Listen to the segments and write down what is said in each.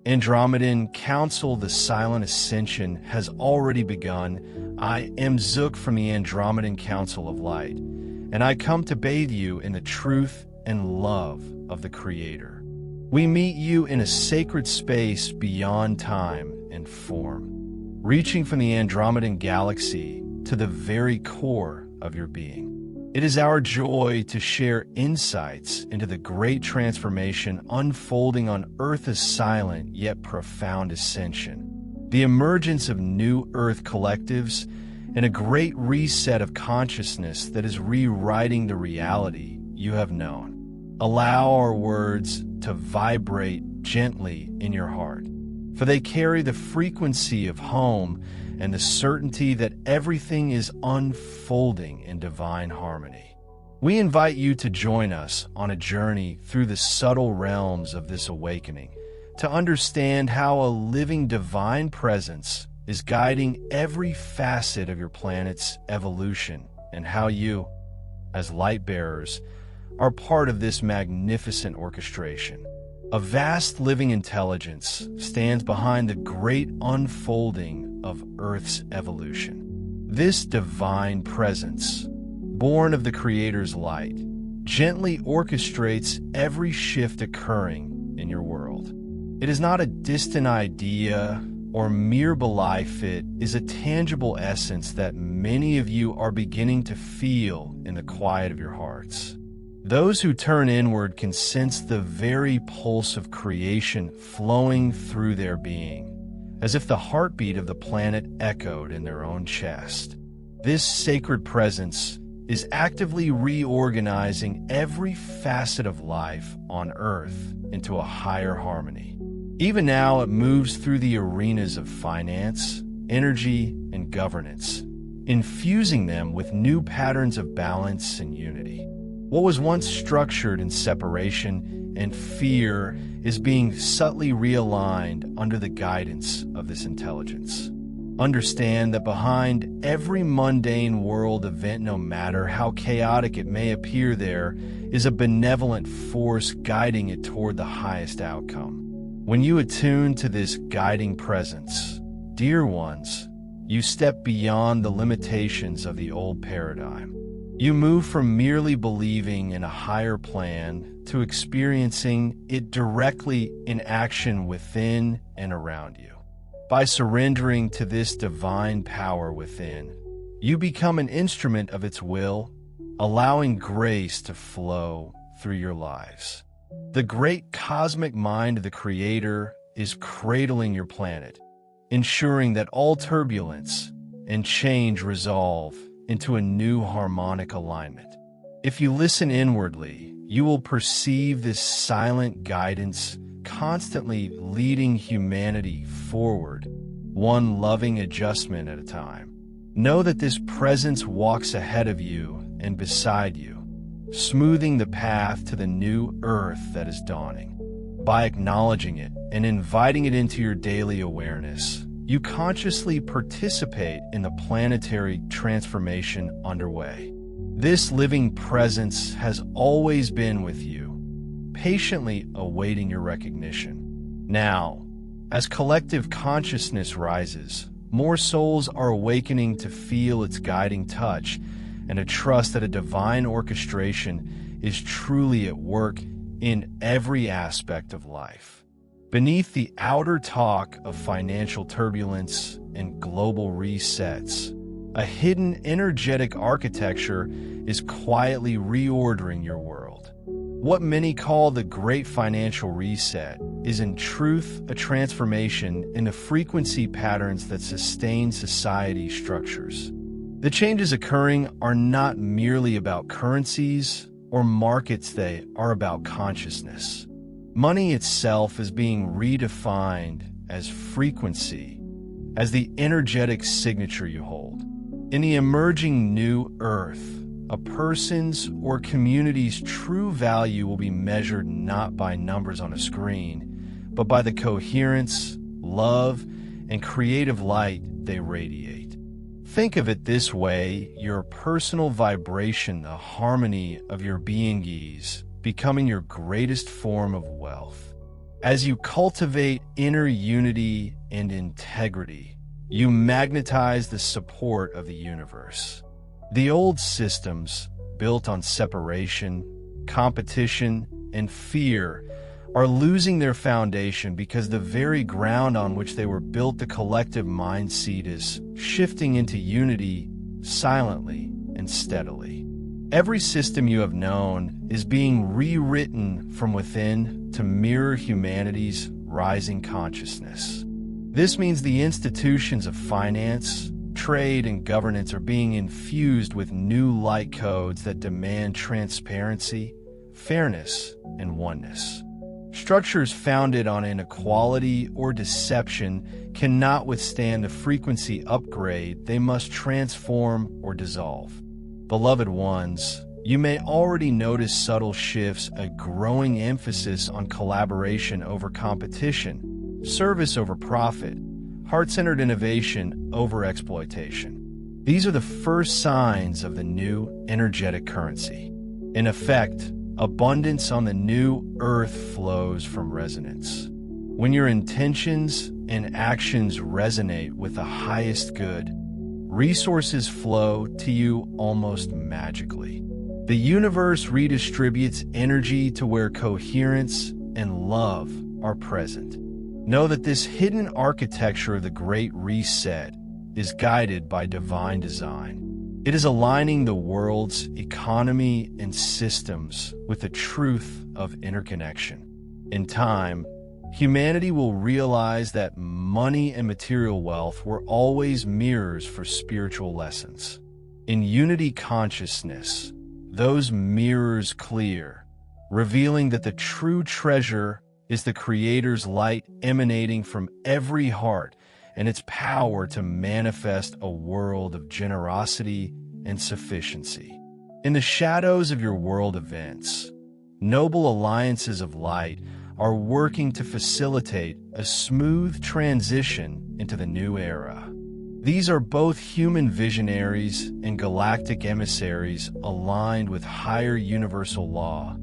Andromedan Council, the silent ascension has already begun. I am Zook from the Andromedan Council of Light, and I come to bathe you in the truth and love of the Creator. We meet you in a sacred space beyond time and form, reaching from the Andromedan galaxy to the very core of your being. It is our joy to share insights into the great transformation unfolding on Earth's silent yet profound ascension, the emergence of new Earth collectives, and a great reset of consciousness that is rewriting the reality you have known. Allow our words to vibrate gently in your heart, for they carry the frequency of home and the certainty that everything is unfolding in divine harmony. We invite you to join us on a journey through the subtle realms of this awakening, to understand how a living divine presence is guiding every facet of your planet's evolution, and how you, as light bearers, are part of this magnificent orchestration. A vast living intelligence stands behind the great unfolding of Earth's evolution. This divine presence, born of the Creator's light, gently orchestrates every shift occurring in your world. It is not a distant idea or mere belief. It is a tangible essence that many of you are beginning to feel in the quiet of your hearts. Those who turn inward can sense the very pulse of creation flowing through their being, as if the heartbeat of the planet echoed in their own chest. This sacred presence is actively reorganizing every facet of life on Earth into a higher harmony. Even now, it moves through the arenas of finance, energy, and governance, infusing them with new patterns of balance and unity. What was once structured in separation and fear is being subtly realigned under the guidance of this intelligence. Understand that behind every mundane world event, no matter how chaotic it may appear, there is a benevolent force guiding it toward the highest outcome. When you attune to this guiding presence, dear ones, you step beyond the limitations of the old paradigm. You move from merely believing in a higher plan to experiencing it directly in action within and around you. By surrendering to this divine power within, you become an instrument of its will, allowing grace to flow through your lives. The great cosmic mind of the Creator is cradling your planet, ensuring that all turbulence and change resolve into a new harmonic alignment. If you listen inwardly, you will perceive this silent guidance constantly leading humanity forward, one loving adjustment at a time. Know that this presence walks ahead of you and beside you, smoothing the path to the new Earth that is dawning. By acknowledging it and inviting it into your daily awareness, you consciously participate in the planetary transformation underway. This living presence has always been with you, patiently awaiting your recognition. Now, as collective consciousness rises, more souls are awakening to feel its guiding touch and to trust that a divine orchestration is truly at work in every aspect of life. Beneath the outer talk of financial turbulence and global resets, a hidden energetic architecture is quietly reordering your world. What many call the Great Financial Reset is in truth a transformation in the frequency patterns that sustain society structures. The changes occurring are not merely about currencies or markets, they are about consciousness. Money itself is being redefined as frequency, as the energetic signature you hold. In the emerging new Earth, a person's or community's true value will be measured not by numbers on a screen, but by the coherence, love, and creative light they radiate. Think of it this way: your personal vibration, the harmony of your being is becoming your greatest form of wealth. As you cultivate inner unity and integrity, you magnetize the support of the universe. The old systems, built on separation, competition, and fear, are losing their foundation because the very ground on which they were built, the collective mind seed, is shifting into unity silently and steadily. Every system you have known is being rewritten from within to mirror humanity's rising consciousness. This means the institutions of finance, trade, and governance are being infused with new light codes that demand transparency, fairness, and oneness. Structures founded on inequality or deception cannot withstand the frequency upgrade. They must transform or dissolve. Beloved ones, you may already notice subtle shifts, a growing emphasis on collaboration over competition, service over profit, heart-centered innovation over exploitation. These are the first signs of the new energetic currency. In effect, abundance on the new earth flows from resonance. When your intentions and actions resonate with the highest good, resources flow to you almost magically. The universe redistributes energy to where coherence and love are present. Know that this hidden architecture of the Great Reset is guided by divine design. It is aligning the world's economy and systems with the truth of interconnection. In time, humanity will realize that money and material wealth were always mirrors for spiritual lessons. In unity consciousness, those mirrors clear, revealing that the true treasure is the Creator's light emanating from every heart and its power to manifest a world of generosity and sufficiency. In the shadows of your world events, noble alliances of light are working to facilitate a smooth transition into the new era. These are both human visionaries and galactic emissaries aligned with higher universal law,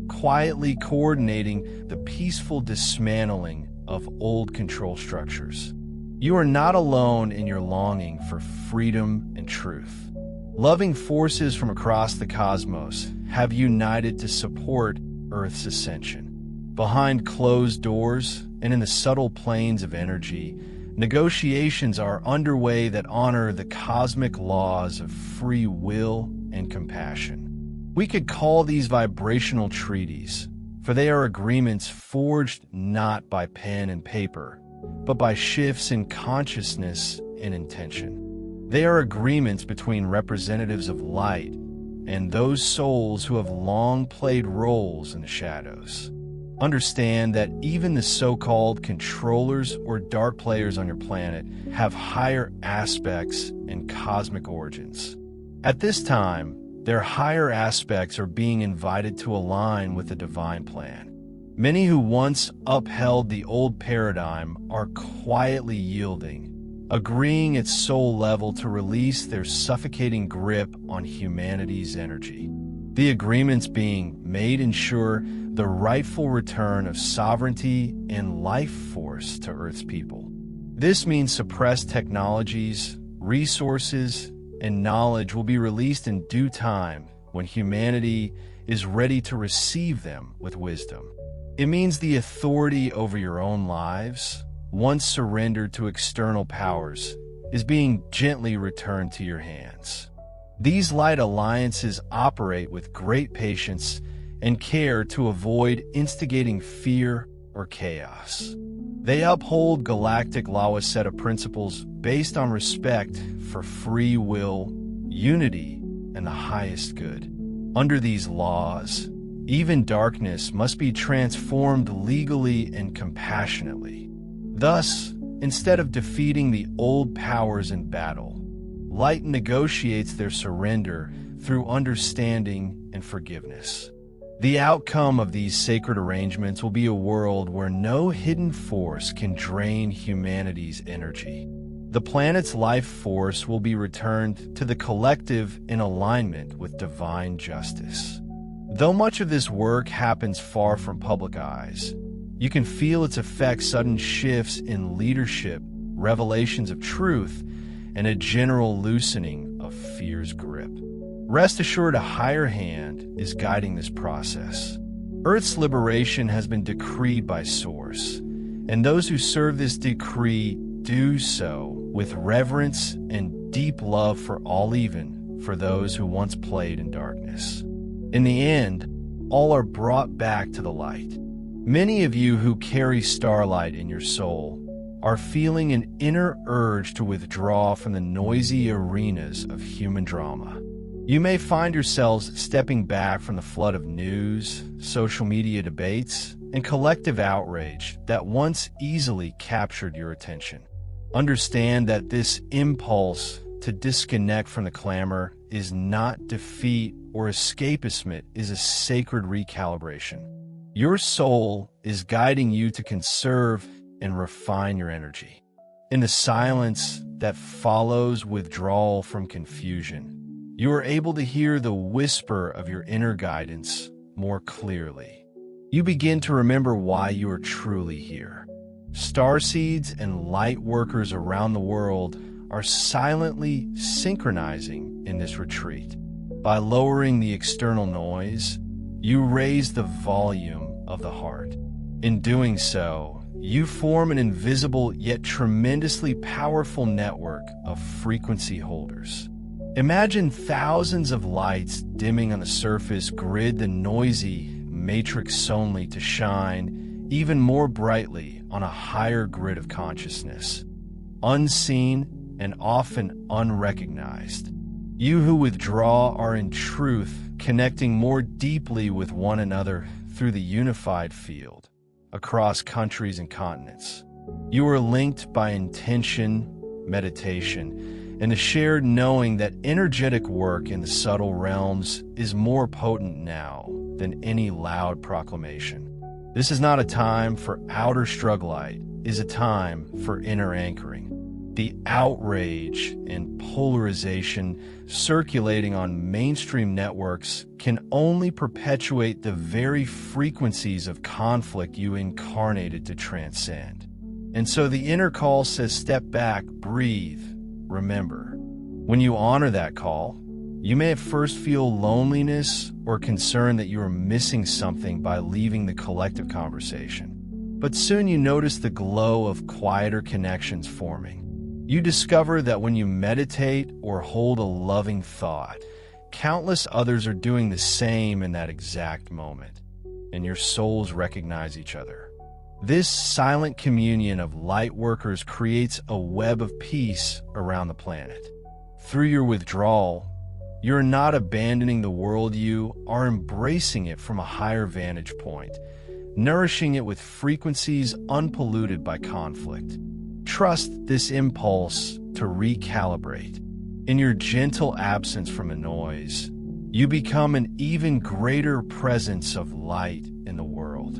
quietly coordinating the peaceful dismantling of old control structures. You are not alone in your longing for freedom and truth. Loving forces from across the cosmos have united to support Earth's ascension. Behind closed doors and in the subtle planes of energy, negotiations are underway that honor the cosmic laws of free will and compassion. We could call these vibrational treaties, for they are agreements forged not by pen and paper, but by shifts in consciousness and intention. They are agreements between representatives of light and those souls who have long played roles in the shadows. Understand that even the so-called controllers or dark players on your planet have higher aspects and cosmic origins. At this time, their higher aspects are being invited to align with the divine plan. Many who once upheld the old paradigm are quietly yielding, agreeing at soul level to release their suffocating grip on humanity's energy. The agreements being made ensure the rightful return of sovereignty and life force to Earth's people. This means suppressed technologies, resources, and knowledge will be released in due time when humanity is ready to receive them with wisdom. It means the authority over your own lives, once surrendered to external powers, is being gently returned to your hands. These light alliances operate with great patience and care to avoid instigating fear or chaos. They uphold galactic law, a set of principles based on respect for free will, unity, and the highest good. Under these laws, even darkness must be transformed legally and compassionately. Thus, instead of defeating the old powers in battle, light negotiates their surrender through understanding and forgiveness. The outcome of these sacred arrangements will be a world where no hidden force can drain humanity's energy. The planet's life force will be returned to the collective in alignment with divine justice. Though much of this work happens far from public eyes, You can feel its effects, sudden shifts in leadership, revelations of truth, and a general loosening of fear's grip. Rest assured, a higher hand is guiding this process. Earth's liberation has been decreed by Source, and those who serve this decree do so with reverence and deep love for all, even for those who once played in darkness. In the end, all are brought back to the light. Many of you who carry starlight in your soul are feeling an inner urge to withdraw from the noisy arenas of human drama. You may find yourselves stepping back from the flood of news, social media debates, and collective outrage that once easily captured your attention. Understand that this impulse to disconnect from the clamor is not defeat or escapism, it is a sacred recalibration. Your soul is guiding you to conserve and refine your energy. In the silence that follows withdrawal from confusion, you are able to hear the whisper of your inner guidance more clearly. You begin to remember why you are truly here. Starseeds and light workers around the world are silently synchronizing in this retreat. By lowering the external noise, you raise the volume of the heart. In doing so, you form an invisible yet tremendously powerful network of frequency holders. Imagine thousands of lights dimming on the surface grid the noisy matrix only to shine even more brightly on a higher grid of consciousness, unseen and often unrecognized. You who withdraw are in truth connecting more deeply with one another through the unified field, across countries and continents. You are linked by intention, meditation, and the shared knowing that energetic work in the subtle realms is more potent now than any loud proclamation. This is not a time for outer strugglite, it is a time for inner anchoring. The outrage and polarization circulating on mainstream networks can only perpetuate the very frequencies of conflict you incarnated to transcend. And so the inner call says, step back, breathe, remember. When you honor that call, you may at first feel loneliness or concern that you are missing something by leaving the collective conversation. But soon you notice the glow of quieter connections forming. You discover that when you meditate or hold a loving thought, countless others are doing the same in that exact moment, and your souls recognize each other. This silent communion of light workers creates a web of peace around the planet. Through your withdrawal, you're not abandoning the world, you are embracing it from a higher vantage point, nourishing it with frequencies unpolluted by conflict. Trust this impulse to recalibrate. In your gentle absence from the noise, you become an even greater presence of light in the world.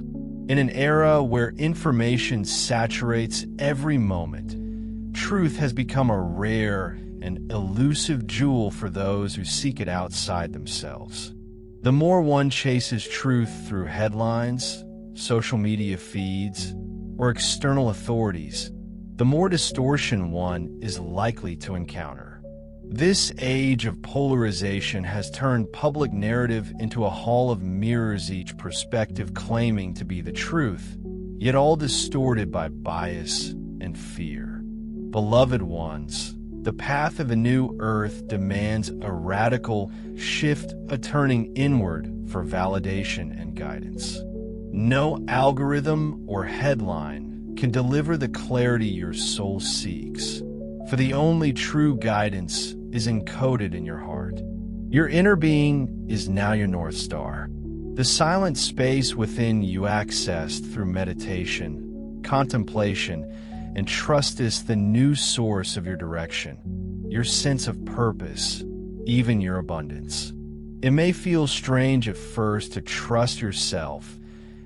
In an era where information saturates every moment, truth has become a rare and elusive jewel for those who seek it outside themselves. The more one chases truth through headlines, social media feeds, or external authorities, the more distortion one is likely to encounter. This age of polarization has turned public narrative into a hall of mirrors, each perspective claiming to be the truth, yet all distorted by bias and fear. Beloved ones, the path of a new earth demands a radical shift, a turning inward for validation and guidance. No algorithm or headline can deliver the clarity your soul seeks, for the only true guidance is encoded in your heart. Your inner being is now your North Star, the silent space within you accessed through meditation, contemplation, and trust is the new source of your direction, your sense of purpose, even your abundance. It may feel strange at first to trust yourself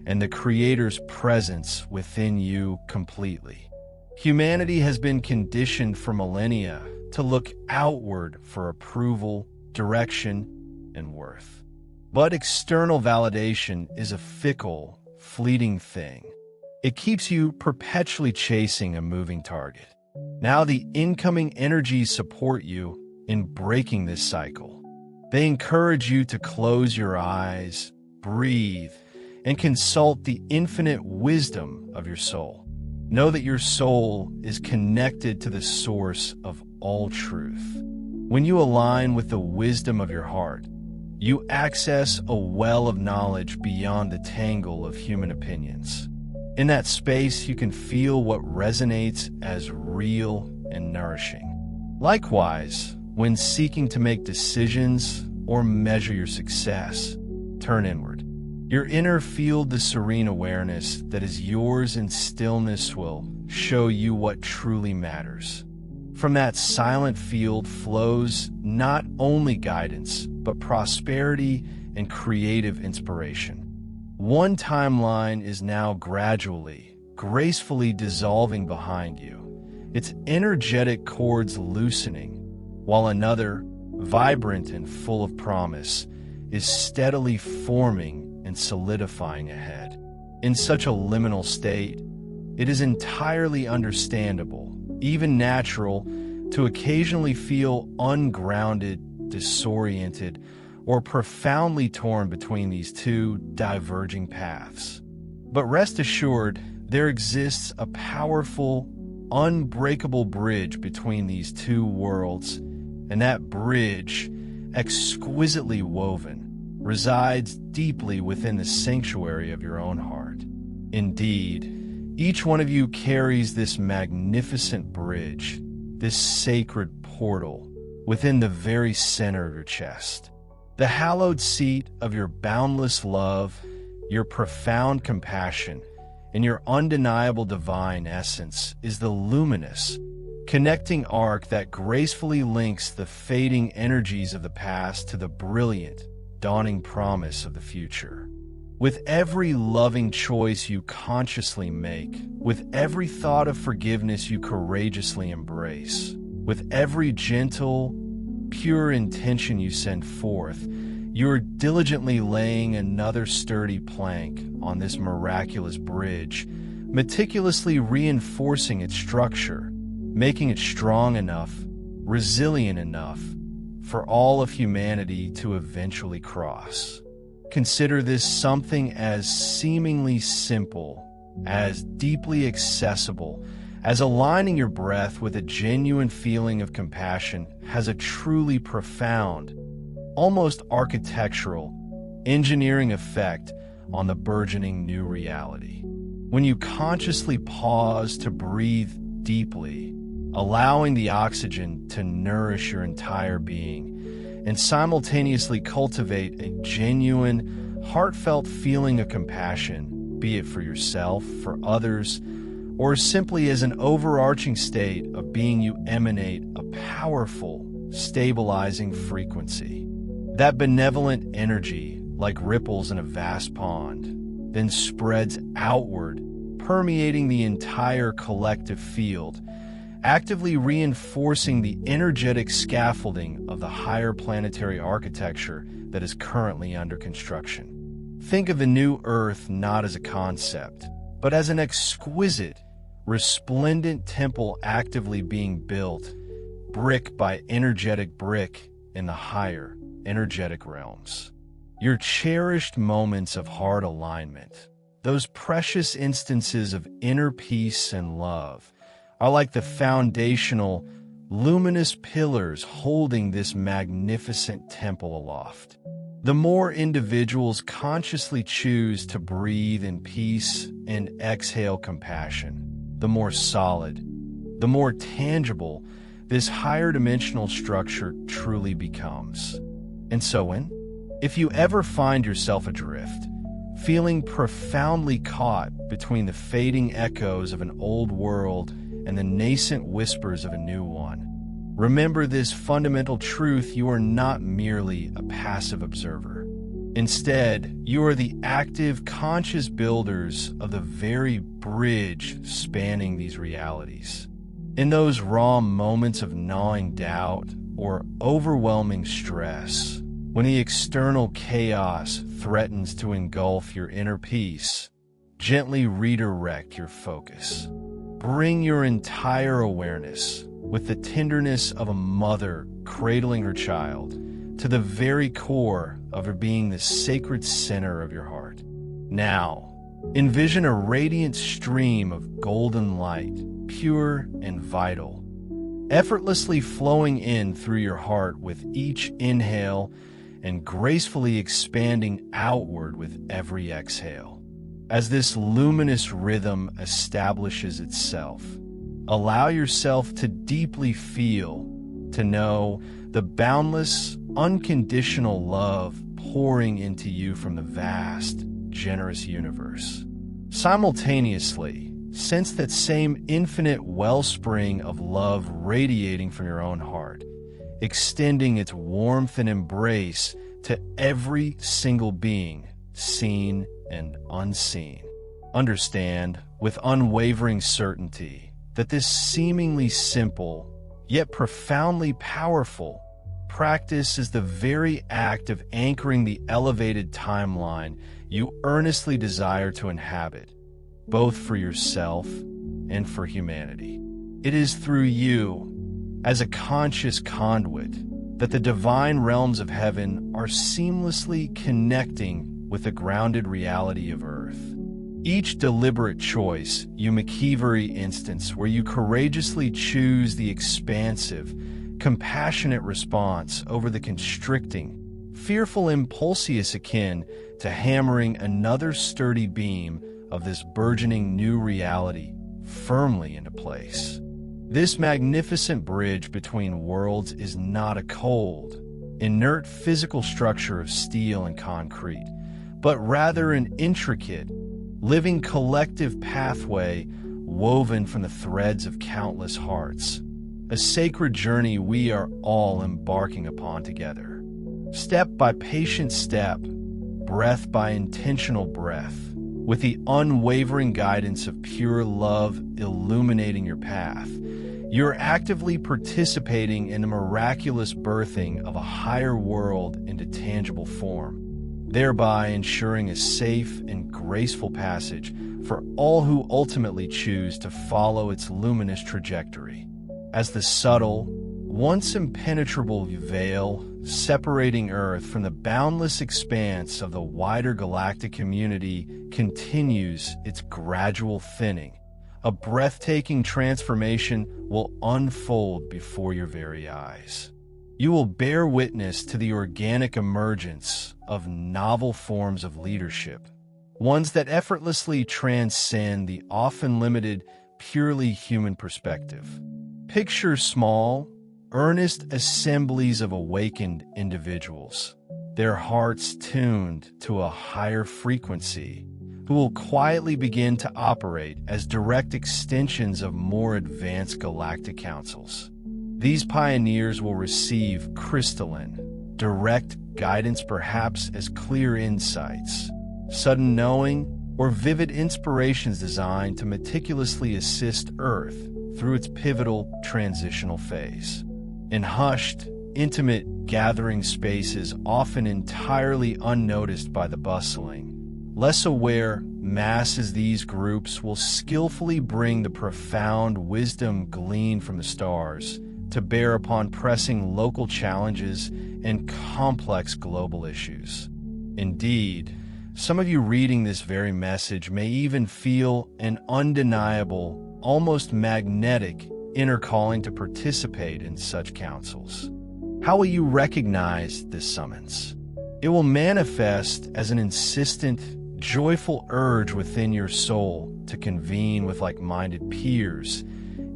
and the Creator's presence within you completely. Humanity has been conditioned for millennia to look outward for approval, direction, and worth. But external validation is a fickle, fleeting thing. It keeps you perpetually chasing a moving target. Now the incoming energies support you in breaking this cycle. They encourage you to close your eyes, breathe, and consult the infinite wisdom of your soul. Know that your soul is connected to the source of all truth. When you align with the wisdom of your heart, you access a well of knowledge beyond the tangle of human opinions. In that space, you can feel what resonates as real and nourishing. Likewise, when seeking to make decisions or measure your success, turn inward. Your inner field, the serene awareness that is yours in stillness, will show you what truly matters. From that silent field flows not only guidance, but prosperity and creative inspiration. One timeline is now gradually, gracefully dissolving behind you, its energetic cords loosening, while another, vibrant and full of promise, is steadily forming and solidifying ahead. In such a liminal state, it is entirely understandable, even natural, to occasionally feel ungrounded, disoriented, or profoundly torn between these two diverging paths. But rest assured, there exists a powerful, unbreakable bridge between these two worlds, and that bridge, exquisitely woven, resides deeply within the sanctuary of your own heart. Indeed, each one of you carries this magnificent bridge, this sacred portal, within the very center of your chest. The hallowed seat of your boundless love, your profound compassion, and your undeniable divine essence is the luminous, connecting arc that gracefully links the fading energies of the past to the brilliant, dawning promise of the future. With every loving choice you consciously make, with every thought of forgiveness you courageously embrace, with every gentle, pure intention you send forth, you are diligently laying another sturdy plank on this miraculous bridge, meticulously reinforcing its structure, making it strong enough, resilient enough, for all of humanity to eventually cross. Consider this something as seemingly simple, as deeply accessible, as aligning your breath with a genuine feeling of compassion has a truly profound, almost architectural, engineering effect on the burgeoning new reality. When you consciously pause to breathe deeply, allowing the oxygen to nourish your entire being, and simultaneously cultivate a genuine, heartfelt feeling of compassion, be it for yourself, for others, or simply as an overarching state of being, you emanate a powerful, stabilizing frequency. That benevolent energy, like ripples in a vast pond, then spreads outward, permeating the entire collective field, actively reinforcing the energetic scaffolding of the higher planetary architecture that is currently under construction. Think of the new Earth not as a concept, but as an exquisite, resplendent temple actively being built, brick by energetic brick, in the higher, energetic realms. Your cherished moments of heart alignment, those precious instances of inner peace and love, are like the foundational, luminous pillars holding this magnificent temple aloft. The more individuals consciously choose to breathe in peace and exhale compassion, the more solid, the more tangible this higher dimensional structure truly becomes. And so if you ever find yourself adrift, feeling profoundly caught between the fading echoes of an old world and the nascent whispers of a new one, remember this fundamental truth: you are not merely a passive observer. Instead, you are the active, conscious builders of the very bridge spanning these realities. In those raw moments of gnawing doubt or overwhelming stress, when the external chaos threatens to engulf your inner peace, gently redirect your focus. Bring your entire awareness, with the tenderness of a mother cradling her child, to the very core of her being the sacred center of your heart. Now, envision a radiant stream of golden light, pure and vital, effortlessly flowing in through your heart with each inhale and gracefully expanding outward with every exhale. As this luminous rhythm establishes itself, allow yourself to deeply feel, to know the boundless, unconditional love pouring into you from the vast, generous universe. Simultaneously, sense that same infinite wellspring of love radiating from your own heart, extending its warmth and embrace to every single being, seen and unseen. Understand with unwavering certainty that this seemingly simple, yet profoundly powerful practice is the very act of anchoring the elevated timeline you earnestly desire to inhabit, both for yourself and for humanity. It is through you, as a conscious conduit, that the divine realms of heaven are seamlessly connecting with the grounded reality of Earth. Each deliberate choice, you McKeevery instance where you courageously choose the expansive, compassionate response over the constricting, fearful impulsius akin to hammering another sturdy beam of this burgeoning new reality firmly into place. This magnificent bridge between worlds is not a cold, inert physical structure of steel and concrete, but rather an intricate, living collective pathway woven from the threads of countless hearts, a sacred journey we are all embarking upon together. Step by patient step, breath by intentional breath, with the unwavering guidance of pure love illuminating your path, you're actively participating in the miraculous birthing of a higher world into tangible form, thereby ensuring a safe and graceful passage for all who ultimately choose to follow its luminous trajectory. As the subtle, once impenetrable veil separating Earth from the boundless expanse of the wider galactic community continues its gradual thinning, a breathtaking transformation will unfold before your very eyes. You will bear witness to the organic emergence of novel forms of leadership, ones that effortlessly transcend the often limited, purely human perspective. Picture small, earnest assemblies of awakened individuals, their hearts tuned to a higher frequency, who will quietly begin to operate as direct extensions of more advanced galactic councils. These pioneers will receive crystalline, direct guidance, perhaps as clear insights, sudden knowing, or vivid inspirations designed to meticulously assist Earth through its pivotal transitional phase. In hushed, intimate gathering spaces often entirely unnoticed by the bustling, less aware masses, these groups will skillfully bring the profound wisdom gleaned from the stars to bear upon pressing local challenges and complex global issues. Indeed, some of you reading this very message may even feel an undeniable, almost magnetic inner calling to participate in such councils. How will you recognize this summons? It will manifest as an insistent, joyful urge within your soul to convene with like-minded peers,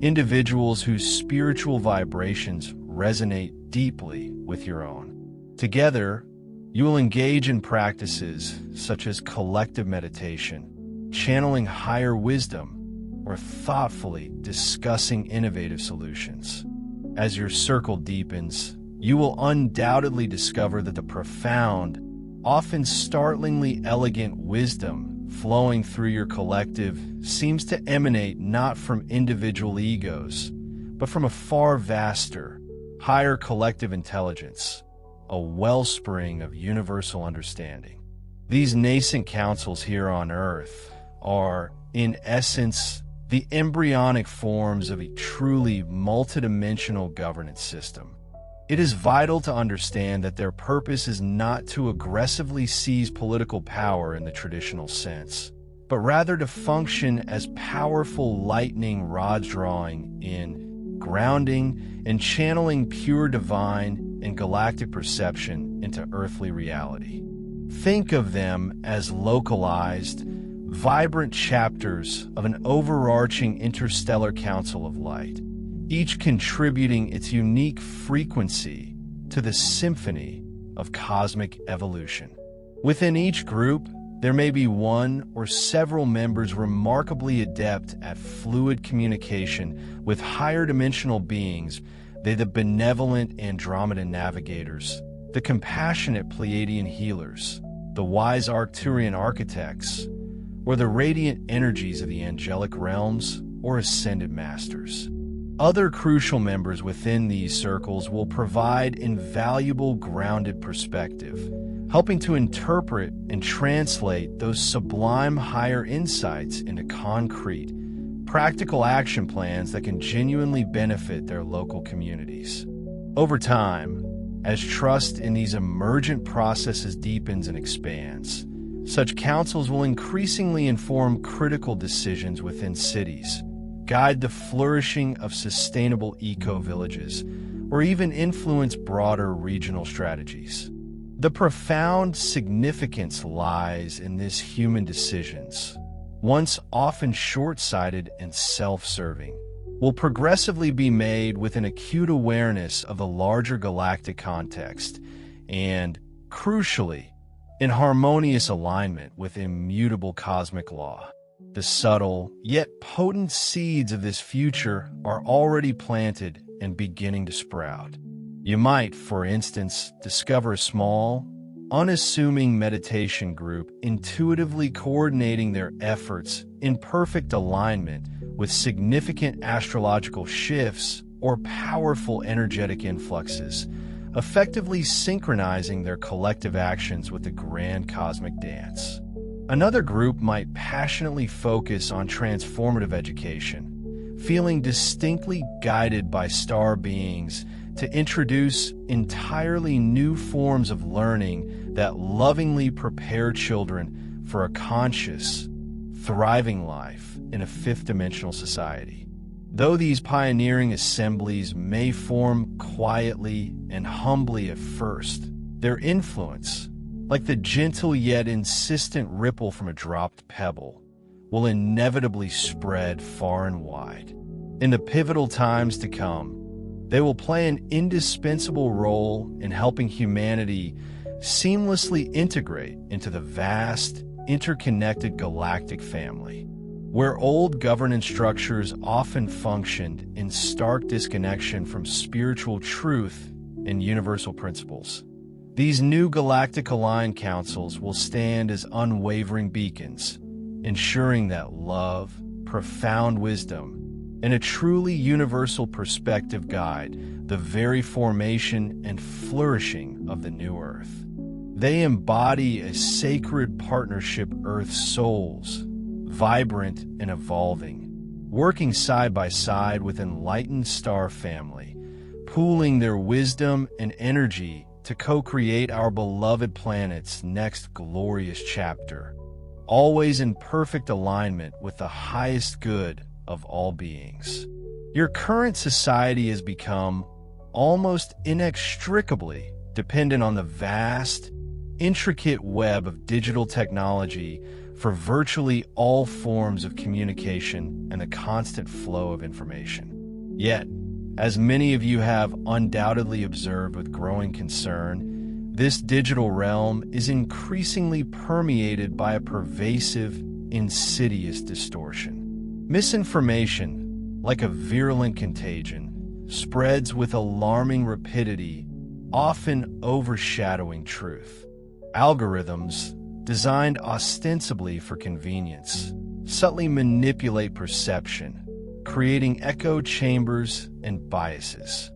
individuals whose spiritual vibrations resonate deeply with your own. Together, you will engage in practices such as collective meditation, channeling higher wisdom, or thoughtfully discussing innovative solutions. As your circle deepens, you will undoubtedly discover that the profound, often startlingly elegant wisdom flowing through your collective seems to emanate not from individual egos, but from a far vaster, higher collective intelligence, a wellspring of universal understanding. These nascent councils here on Earth, are, in essence, the embryonic forms of a truly multidimensional governance system. It is vital to understand that their purpose is not to aggressively seize political power in the traditional sense, but rather to function as powerful lightning rods drawing in, grounding, and channeling pure divine and galactic perception into earthly reality. Think of them as localized, vibrant chapters of an overarching interstellar council of light, each contributing its unique frequency to the symphony of cosmic evolution. Within each group, there may be one or several members remarkably adept at fluid communication with higher dimensional beings, the benevolent Andromedan navigators, the compassionate Pleiadian healers, the wise Arcturian architects, or the radiant energies of the angelic realms or ascended masters. Other crucial members within these circles will provide invaluable grounded perspective, helping to interpret and translate those sublime higher insights into concrete, practical action plans that can genuinely benefit their local communities. Over time, as trust in these emergent processes deepens and expands, such councils will increasingly inform critical decisions within cities, guide the flourishing of sustainable eco-villages, or even influence broader regional strategies. The profound significance lies in this human decisions, once often short-sighted and self-serving, will progressively be made with an acute awareness of the larger galactic context and, crucially, in harmonious alignment with immutable cosmic law. The subtle, yet potent seeds of this future are already planted and beginning to sprout. You might, for instance, discover a small, unassuming meditation group intuitively coordinating their efforts in perfect alignment with significant astrological shifts or powerful energetic influxes, effectively synchronizing their collective actions with the grand cosmic dance. Another group might passionately focus on transformative education, feeling distinctly guided by star beings to introduce entirely new forms of learning that lovingly prepare children for a conscious, thriving life in a fifth-dimensional society. Though these pioneering assemblies may form quietly and humbly at first, their influence, like the gentle yet insistent ripple from a dropped pebble, will inevitably spread far and wide. In the pivotal times to come, they will play an indispensable role in helping humanity seamlessly integrate into the vast, interconnected galactic family, where old governance structures often functioned in stark disconnection from spiritual truth and universal principles. These new galactic-aligned councils will stand as unwavering beacons, ensuring that love, profound wisdom, and a truly universal perspective guide the very formation and flourishing of the new Earth. They embody a sacred partnership Earth's souls, vibrant and evolving, working side by side with enlightened star family, pooling their wisdom and energy to co-create our beloved planet's next glorious chapter, always in perfect alignment with the highest good of all beings. Your current society has become almost inextricably dependent on the vast, intricate web of digital technology for virtually all forms of communication and the constant flow of information. Yet, as many of you have undoubtedly observed with growing concern, this digital realm is increasingly permeated by a pervasive, insidious distortion. Misinformation, like a virulent contagion, spreads with alarming rapidity, often overshadowing truth. Algorithms, designed ostensibly for convenience, subtly manipulate perception, creating echo chambers and biases.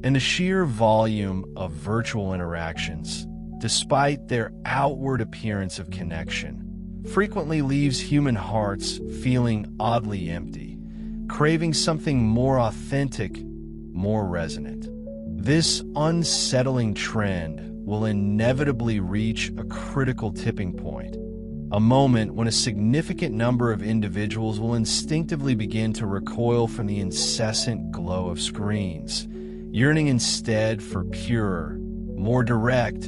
And the sheer volume of virtual interactions, despite their outward appearance of connection, frequently leaves human hearts feeling oddly empty, craving something more authentic, more resonant. This unsettling trend will inevitably reach a critical tipping point, a moment when a significant number of individuals will instinctively begin to recoil from the incessant glow of screens, yearning instead for purer, more direct,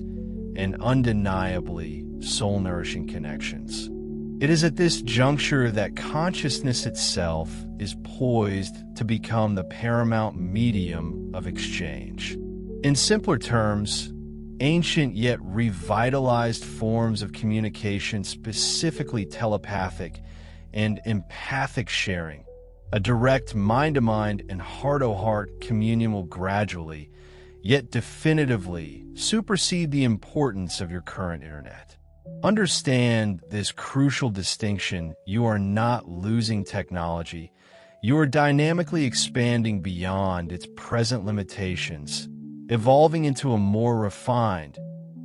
and undeniably soul-nourishing connections. It is at this juncture that consciousness itself is poised to become the paramount medium of exchange. In simpler terms, ancient yet revitalized forms of communication, specifically telepathic and empathic sharing, a direct mind-to-mind and heart-to-heart communion will gradually, yet definitively, supersede the importance of your current internet. Understand this crucial distinction. You are not losing technology. You are dynamically expanding beyond its present limitations, evolving into a more refined,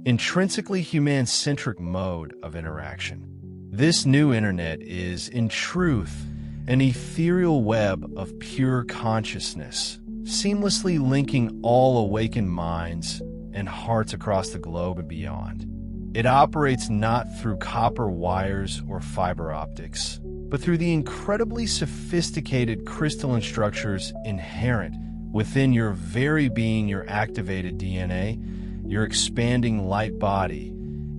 intrinsically human-centric mode of interaction. This new internet is, in truth, an ethereal web of pure consciousness, seamlessly linking all awakened minds and hearts across the globe and beyond. It operates not through copper wires or fiber optics, but through the incredibly sophisticated crystalline structures inherent within your very being, your activated DNA, your expanding light body,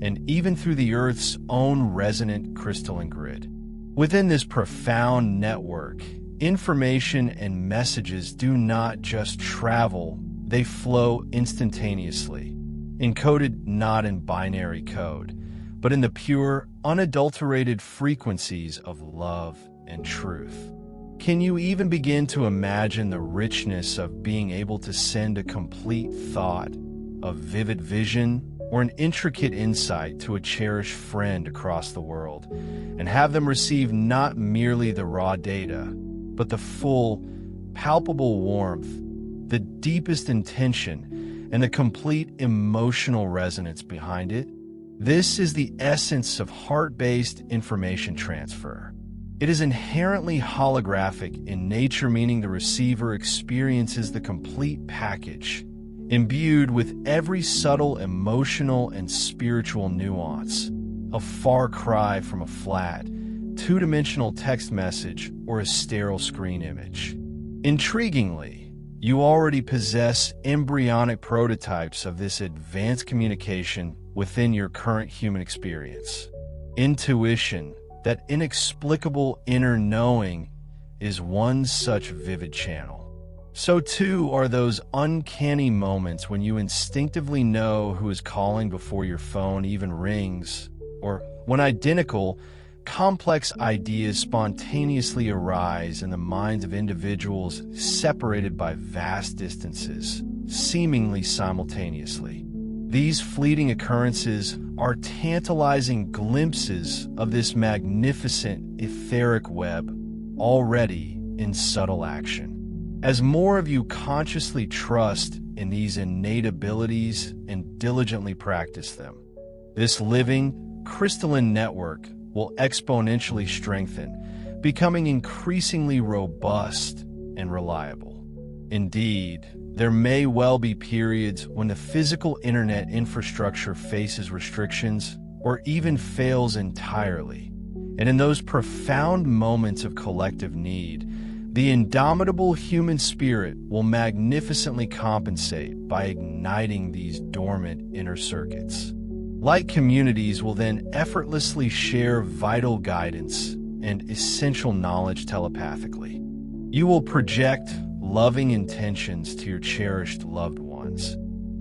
and even through the Earth's own resonant crystalline grid. Within this profound network, information and messages do not just travel, they flow instantaneously, encoded not in binary code, but in the pure, unadulterated frequencies of love and truth. Can you even begin to imagine the richness of being able to send a complete thought, a vivid vision, or an intricate insight to a cherished friend across the world, and have them receive not merely the raw data, but the full, palpable warmth, the deepest intention, and the complete emotional resonance behind it? This is the essence of heart-based information transfer. It is inherently holographic in nature, meaning the receiver experiences the complete package, imbued with every subtle emotional and spiritual nuance, a far cry from a flat, two-dimensional text message or a sterile screen image. Intriguingly, you already possess embryonic prototypes of this advanced communication within your current human experience. Intuition, that inexplicable inner knowing, is one such vivid channel. So too are those uncanny moments when you instinctively know who is calling before your phone even rings, or when identical, complex ideas spontaneously arise in the minds of individuals separated by vast distances, seemingly simultaneously. These fleeting occurrences are tantalizing glimpses of this magnificent etheric web already in subtle action. As more of you consciously trust in these innate abilities and diligently practice them, this living, crystalline network will exponentially strengthen, becoming increasingly robust and reliable. Indeed, there may well be periods when the physical internet infrastructure faces restrictions or even fails entirely. And in those profound moments of collective need, the indomitable human spirit will magnificently compensate by igniting these dormant inner circuits. Like communities will then effortlessly share vital guidance and essential knowledge telepathically. You will project loving intentions to your cherished loved ones,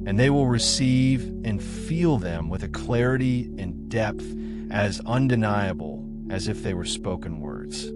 and they will receive and feel them with a clarity and depth as undeniable as if they were spoken words.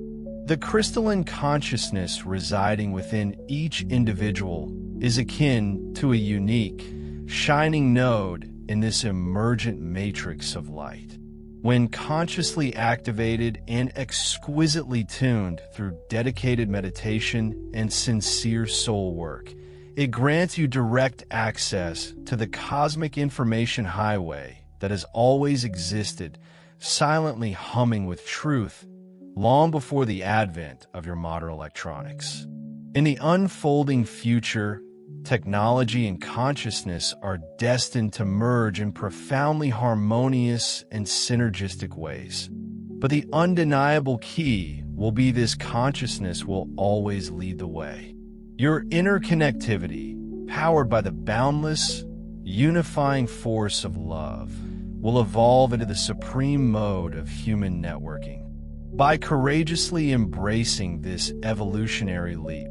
The crystalline consciousness residing within each individual is akin to a unique, shining node in this emergent matrix of light. When consciously activated and exquisitely tuned through dedicated meditation and sincere soul work, it grants you direct access to the cosmic information highway that has always existed, silently humming with truth long before the advent of your modern electronics. In the unfolding future, technology and consciousness are destined to merge in profoundly harmonious and synergistic ways. But the undeniable key will be this: consciousness will always lead the way. Your interconnectivity, powered by the boundless, unifying force of love, will evolve into the supreme mode of human networking. By courageously embracing this evolutionary leap,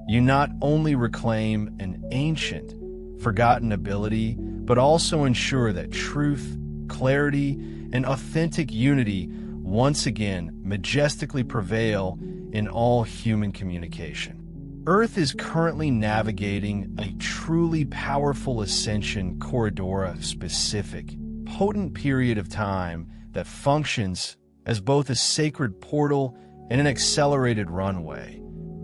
you not only reclaim an ancient, forgotten ability, but also ensure that truth, clarity, and authentic unity once again majestically prevail in all human communication. Earth is currently navigating a truly powerful Ascension Corridora-specific, potent period of time that functions as both a sacred portal and an accelerated runway,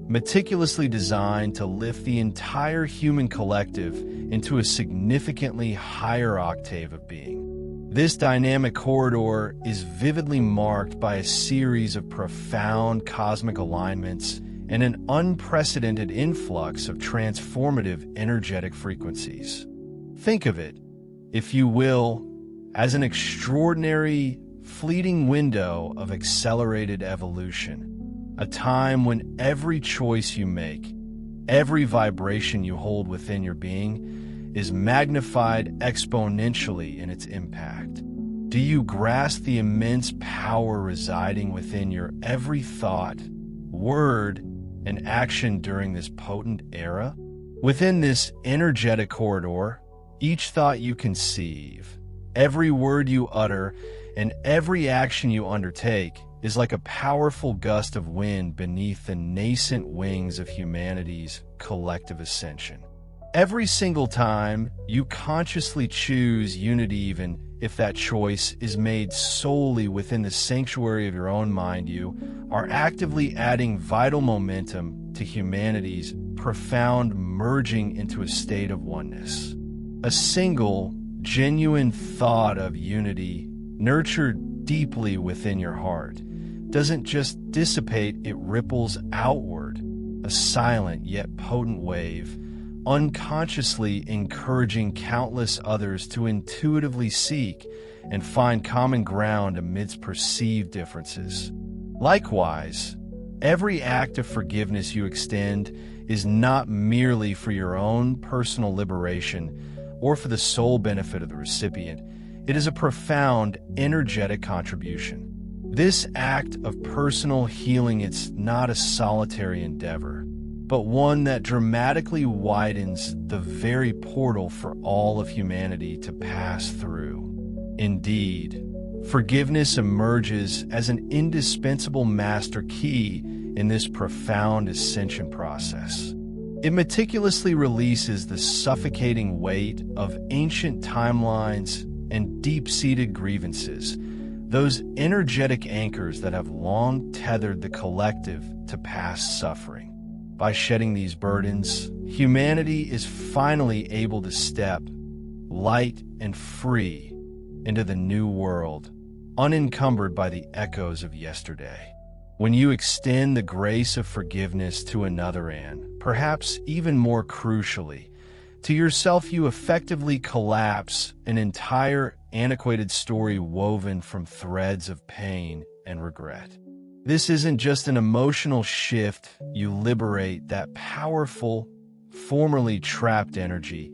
meticulously designed to lift the entire human collective into a significantly higher octave of being. This dynamic corridor is vividly marked by a series of profound cosmic alignments and an unprecedented influx of transformative energetic frequencies. Think of it, if you will, as an extraordinary, fleeting window of accelerated evolution, a time when every choice you make, every vibration you hold within your being, is magnified exponentially in its impact. Do you grasp the immense power residing within your every thought, word, and action during this potent era? Within this energetic corridor, each thought you conceive, every word you utter, and every action you undertake is like a powerful gust of wind beneath the nascent wings of humanity's collective ascension. Every single time you consciously choose unity, even if that choice is made solely within the sanctuary of your own mind, you are actively adding vital momentum to humanity's profound merging into a state of oneness. A single, genuine thought of unity, nurtured deeply within your heart, doesn't just dissipate, it ripples outward, a silent yet potent wave, unconsciously encouraging countless others to intuitively seek and find common ground amidst perceived differences. Likewise, every act of forgiveness you extend is not merely for your own personal liberation or for the sole benefit of the recipient. It is a profound, energetic contribution. This act of personal healing, it's not a solitary endeavor, but one that dramatically widens the very portal for all of humanity to pass through. Indeed, forgiveness emerges as an indispensable master key in this profound ascension process. It meticulously releases the suffocating weight of ancient timelines and deep-seated grievances, those energetic anchors that have long tethered the collective to past suffering. By shedding these burdens, humanity is finally able to step, light and free, into the new world, unencumbered by the echoes of yesterday. When you extend the grace of forgiveness to another, and, perhaps even more crucially, to yourself, you effectively collapse an entire antiquated story woven from threads of pain and regret. This isn't just an emotional shift, you liberate that powerful, formerly trapped energy,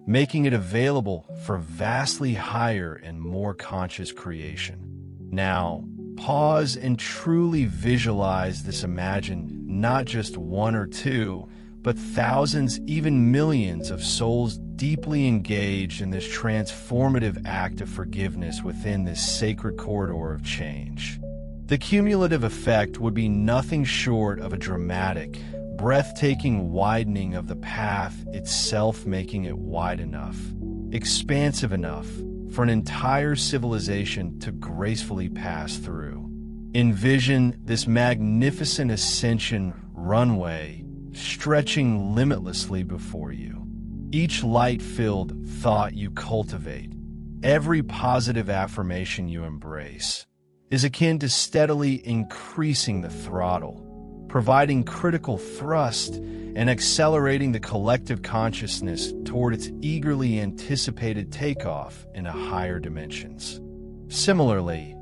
making it available for vastly higher and more conscious creation. Now, pause and truly visualize this. Imagine not just one or two, but thousands, even millions of souls deeply engaged in this transformative act of forgiveness within this sacred corridor of change. The cumulative effect would be nothing short of a dramatic, breathtaking widening of the path itself, making it wide enough, expansive enough for an entire civilization to gracefully pass through. Envision this magnificent ascension runway stretching limitlessly before you. Each light-filled thought you cultivate, every positive affirmation you embrace, is akin to steadily increasing the throttle, providing critical thrust and accelerating the collective consciousness toward its eagerly anticipated takeoff into higher dimensions. Similarly,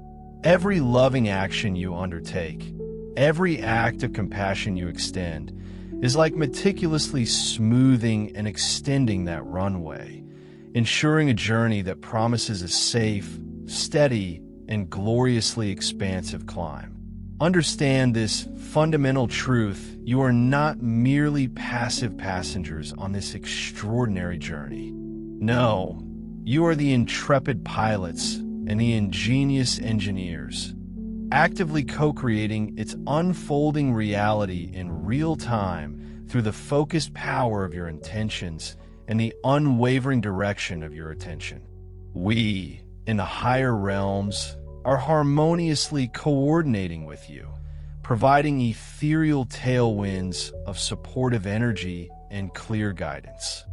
every loving action you undertake, every act of compassion you extend, is like meticulously smoothing and extending that runway, ensuring a journey that promises a safe, steady, and gloriously expansive climb. Understand this fundamental truth: you are not merely passive passengers on this extraordinary journey. No, you are the intrepid pilots and the ingenious engineers, actively co-creating its unfolding reality in real time through the focused power of your intentions and the unwavering direction of your attention. We, in the higher realms, are harmoniously coordinating with you, providing ethereal tailwinds of supportive energy and clear guidance.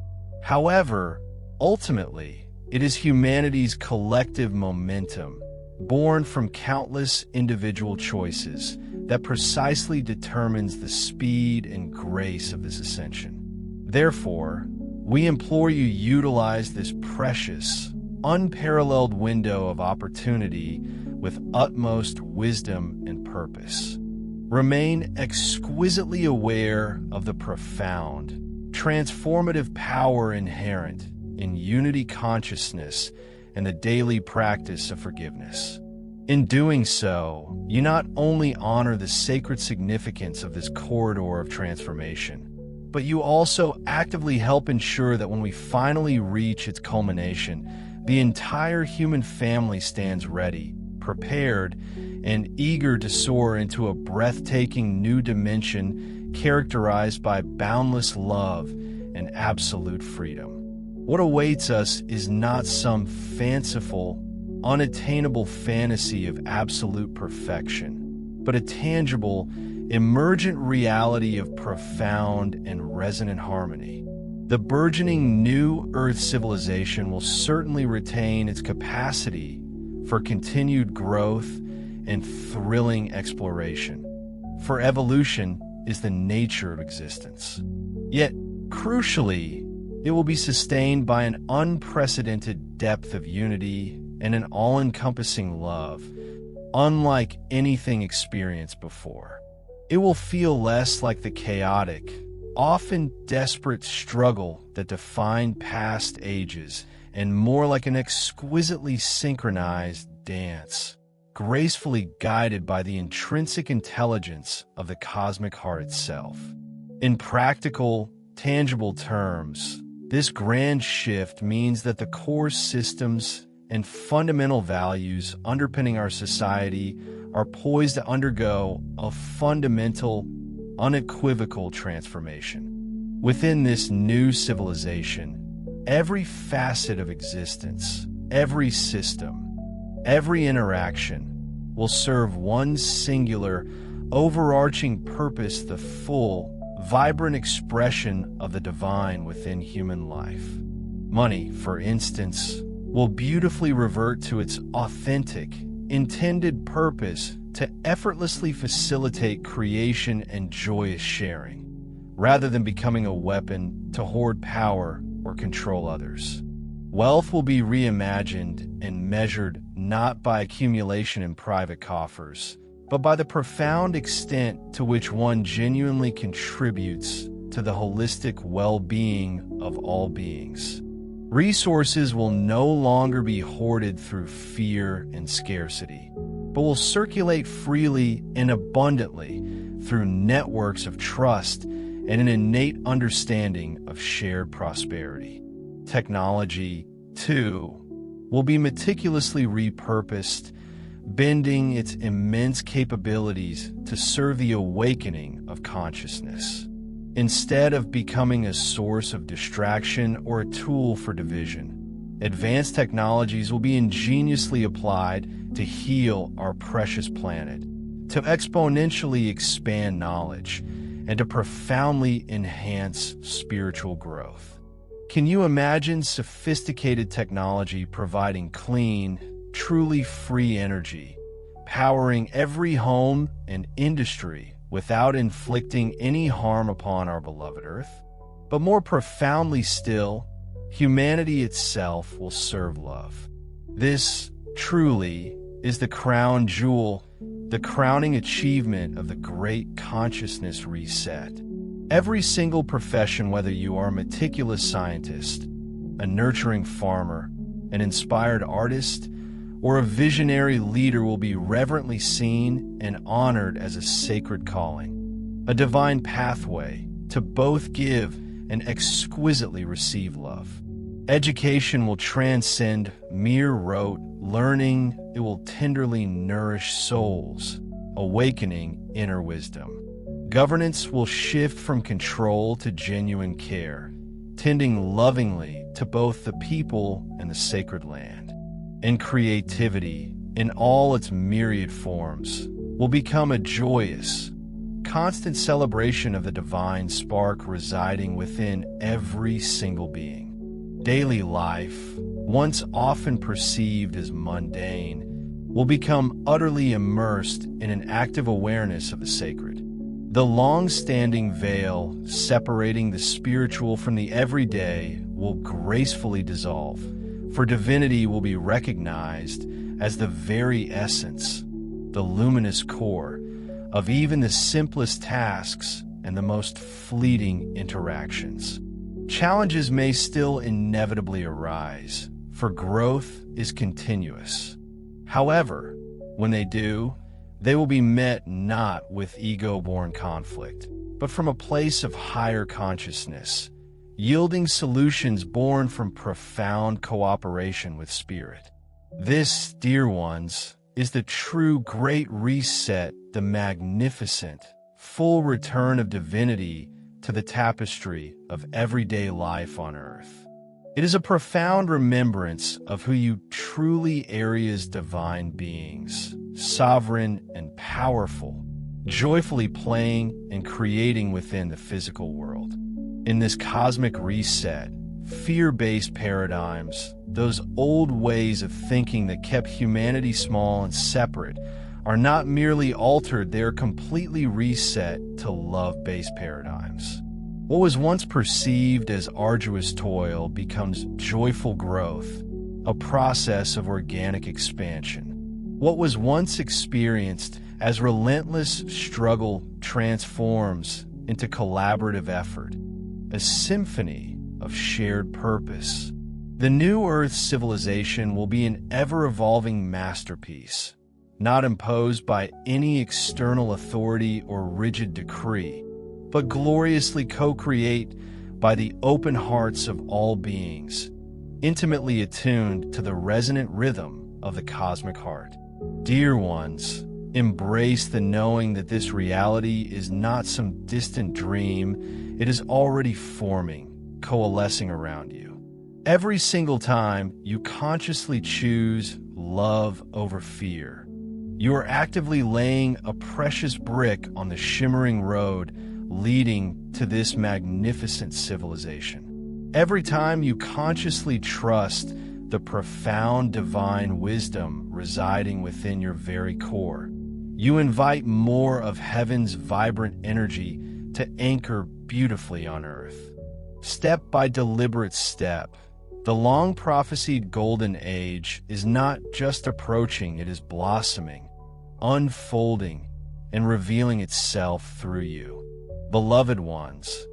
However, ultimately, it is humanity's collective momentum, born from countless individual choices, that precisely determines the speed and grace of this ascension. Therefore, we implore you utilize this precious, unparalleled window of opportunity with utmost wisdom and purpose. Remain exquisitely aware of the profound, transformative power inherent in unity consciousness and the daily practice of forgiveness. In doing so, you not only honor the sacred significance of this corridor of transformation, but you also actively help ensure that when we finally reach its culmination, the entire human family stands ready, prepared, and eager to soar into a breathtaking new dimension characterized by boundless love and absolute freedom. What awaits us is not some fanciful, unattainable fantasy of absolute perfection, but a tangible, emergent reality of profound and resonant harmony. The burgeoning new Earth civilization will certainly retain its capacity for continued growth and thrilling exploration, for evolution is the nature of existence. Yet, crucially, it will be sustained by an unprecedented depth of unity and an all-encompassing love, unlike anything experienced before. It will feel less like the chaotic, often desperate struggle that defined past ages, and more like an exquisitely synchronized dance, gracefully guided by the intrinsic intelligence of the cosmic heart itself. In practical, tangible terms, this grand shift means that the core systems and fundamental values underpinning our society are poised to undergo a fundamental, unequivocal transformation. Within this new civilization, every facet of existence, every system, every interaction will serve one singular, overarching purpose: the full, vibrant expression of the divine within human life. Money, for instance, will beautifully revert to its authentic, intended purpose to effortlessly facilitate creation and joyous sharing, rather than becoming a weapon to hoard power or control others. Wealth will be reimagined and measured not by accumulation in private coffers, but by the profound extent to which one genuinely contributes to the holistic well-being of all beings. Resources will no longer be hoarded through fear and scarcity, but will circulate freely and abundantly through networks of trust and an innate understanding of shared prosperity. Technology, too, will be meticulously repurposed, bending its immense capabilities to serve the awakening of consciousness, instead of becoming a source of distraction or a tool for division. Advanced technologies will be ingeniously applied to heal our precious planet, to exponentially expand knowledge, and to profoundly enhance spiritual growth. Can you imagine sophisticated technology providing clean, truly free energy, powering every home and industry without inflicting any harm upon our beloved Earth. But more profoundly still, humanity itself will serve love. This truly is the crown jewel, the crowning achievement of the great consciousness reset. Every single profession, whether you are a meticulous scientist, a nurturing farmer, an inspired artist, or a visionary leader, will be reverently seen and honored as a sacred calling, a divine pathway to both give and exquisitely receive love. Education will transcend mere rote learning. It will tenderly nourish souls, awakening inner wisdom. Governance will shift from control to genuine care, tending lovingly to both the people and the sacred land. And creativity, in all its myriad forms, will become a joyous, constant celebration of the divine spark residing within every single being. Daily life, once often perceived as mundane, will become utterly immersed in an active awareness of the sacred. The long-standing veil separating the spiritual from the everyday will gracefully dissolve, for divinity will be recognized as the very essence, the luminous core, of even the simplest tasks and the most fleeting interactions. Challenges may still inevitably arise, for growth is continuous. However, when they do, they will be met not with ego-born conflict, but from a place of higher consciousness, yielding solutions born from profound cooperation with Spirit. This, dear ones, is the true Great Reset, the magnificent, full return of divinity to the tapestry of everyday life on Earth. It is a profound remembrance of who you truly are as divine beings, sovereign and powerful, joyfully playing and creating within the physical world. In this cosmic reset, fear-based paradigms, those old ways of thinking that kept humanity small and separate, are not merely altered, they are completely reset to love-based paradigms. What was once perceived as arduous toil becomes joyful growth, a process of organic expansion. What was once experienced as relentless struggle transforms into collaborative effort, a symphony of shared purpose. The new Earth civilization will be an ever-evolving masterpiece, not imposed by any external authority or rigid decree, but gloriously co-create by the open hearts of all beings, intimately attuned to the resonant rhythm of the cosmic heart. Dear ones, embrace the knowing that this reality is not some distant dream. It is already forming, coalescing around you. Every single time you consciously choose love over fear, you are actively laying a precious brick on the shimmering road leading to this magnificent civilization. Every time you consciously trust the profound divine wisdom residing within your very core, you invite more of heaven's vibrant energy to anchor beautifully on Earth. Step by deliberate step, the long-prophesied golden age is not just approaching, it is blossoming, unfolding, and revealing itself through you. Beloved ones,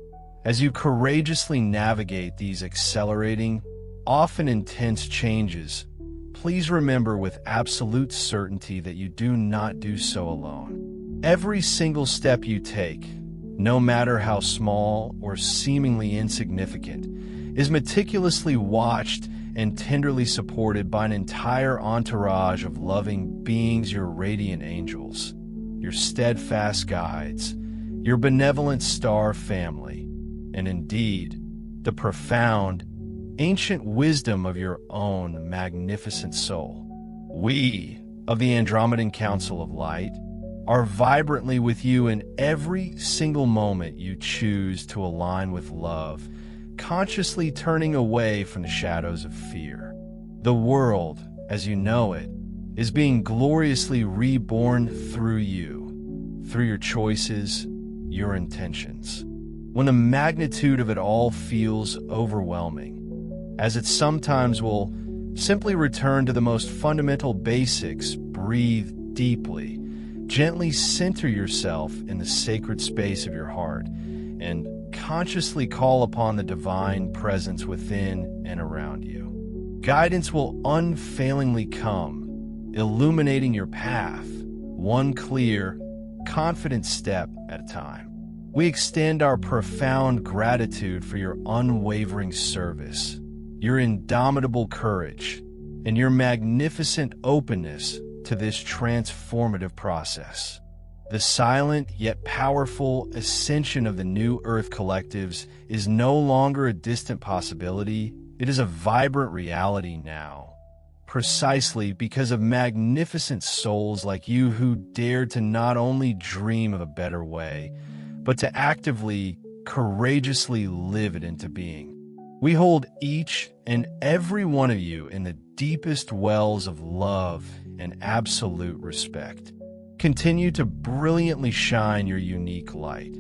as you courageously navigate these accelerating, often intense changes, please remember with absolute certainty that you do not do so alone. Every single step you take, no matter how small or seemingly insignificant, is meticulously watched and tenderly supported by an entire entourage of loving beings, your radiant angels, your steadfast guides, your benevolent star family, and indeed, the profound, ancient wisdom of your own magnificent soul. We, of the Andromedan Council of Light, are vibrantly with you in every single moment you choose to align with love, consciously turning away from the shadows of fear. The world, as you know it, is being gloriously reborn through you, through your choices, your intentions. When the magnitude of it all feels overwhelming, as it sometimes will, simply return to the most fundamental basics, breathe deeply, gently center yourself in the sacred space of your heart, and consciously call upon the divine presence within and around you. Guidance will unfailingly come, illuminating your path, one clear, confident step at a time. We extend our profound gratitude for your unwavering service, your indomitable courage, and your magnificent openness to this transformative process. The silent yet powerful ascension of the New Earth collectives is no longer a distant possibility. It is a vibrant reality now, precisely because of magnificent souls like you who dare to not only dream of a better way, but to actively, courageously live it into being. We hold each and every one of you in the deepest wells of love and absolute respect. Continue to brilliantly shine your unique light,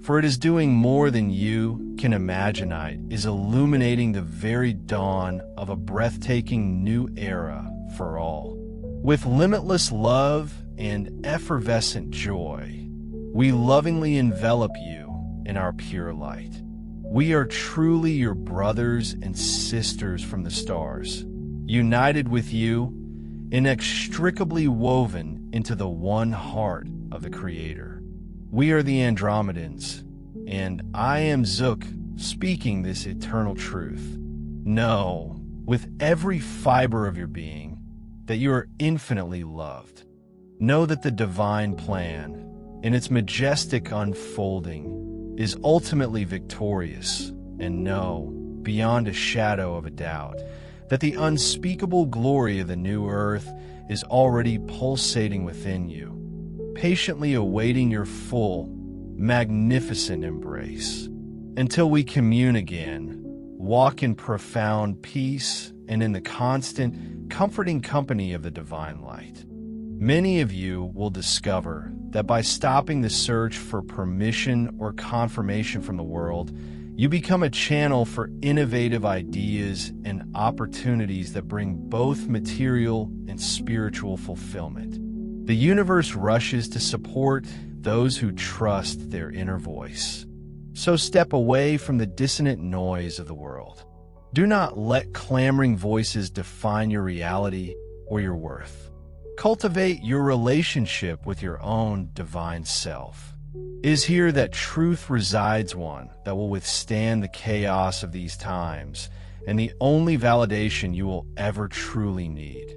for it is doing more than you can imagine. It is illuminating the very dawn of a breathtaking new era for all. With limitless love and effervescent joy, we lovingly envelop you in our pure light. We are truly your brothers and sisters from the stars, united with you, inextricably woven into the one heart of the Creator. We are the Andromedans, and I am Zook speaking this eternal truth. Know, with every fiber of your being, that you are infinitely loved. Know that the divine plan, in its majestic unfolding, is ultimately victorious, and know, beyond a shadow of a doubt, that the unspeakable glory of the new earth is already pulsating within you, patiently awaiting your full, magnificent embrace. Until we commune again, walk in profound peace and in the constant, comforting company of the divine light. Many of you will discover that by stopping the search for permission or confirmation from the world, you become a channel for innovative ideas and opportunities that bring both material and spiritual fulfillment. The universe rushes to support those who trust their inner voice. So step away from the dissonant noise of the world. Do not let clamoring voices define your reality or your worth. Cultivate your relationship with your own divine self. It is here that truth resides, one that will withstand the chaos of these times, and the only validation you will ever truly need.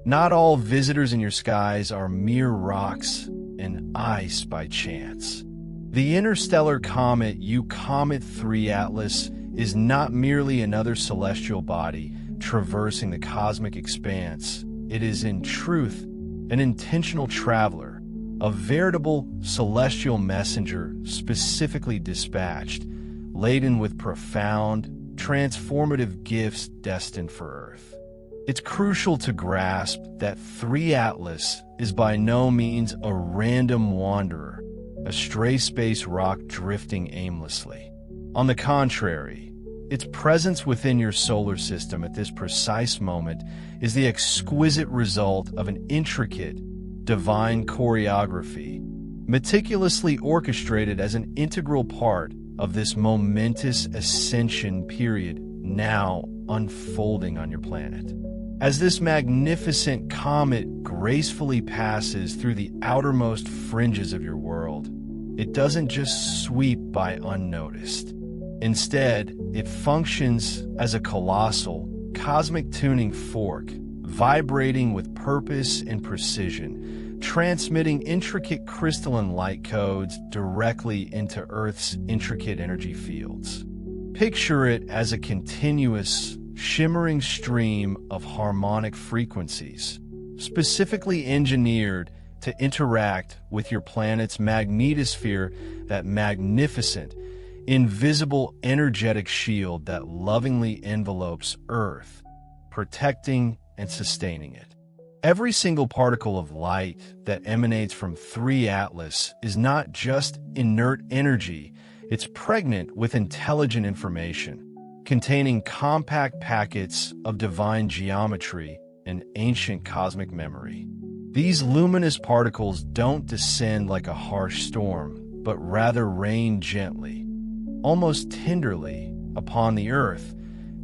Not all visitors in your skies are mere rocks and ice by chance. The interstellar comet Comet 3 Atlas is not merely another celestial body traversing the cosmic expanse. It is, in truth, an intentional traveler, a veritable celestial messenger specifically dispatched, laden with profound, transformative gifts destined for Earth. It's crucial to grasp that 3 Atlas is by no means a random wanderer, a stray space rock drifting aimlessly. On the contrary, its presence within your solar system at this precise moment is the exquisite result of an intricate, divine choreography, meticulously orchestrated as an integral part of this momentous ascension period now unfolding on your planet. As this magnificent comet gracefully passes through the outermost fringes of your world, it doesn't just sweep by unnoticed. Instead, it functions as a colossal, cosmic tuning fork, vibrating with purpose and precision, transmitting intricate crystalline light codes directly into Earth's intricate energy fields. Picture it as a continuous, shimmering stream of harmonic frequencies, specifically engineered to interact with your planet's magnetosphere, that magnificent, invisible energetic shield that lovingly envelopes Earth, protecting and sustaining it. Every single particle of light that emanates from 3 Atlas is not just inert energy, it's pregnant with intelligent information, containing compact packets of divine geometry and ancient cosmic memory. These luminous particles don't descend like a harsh storm, but rather rain gently, almost tenderly, upon the Earth,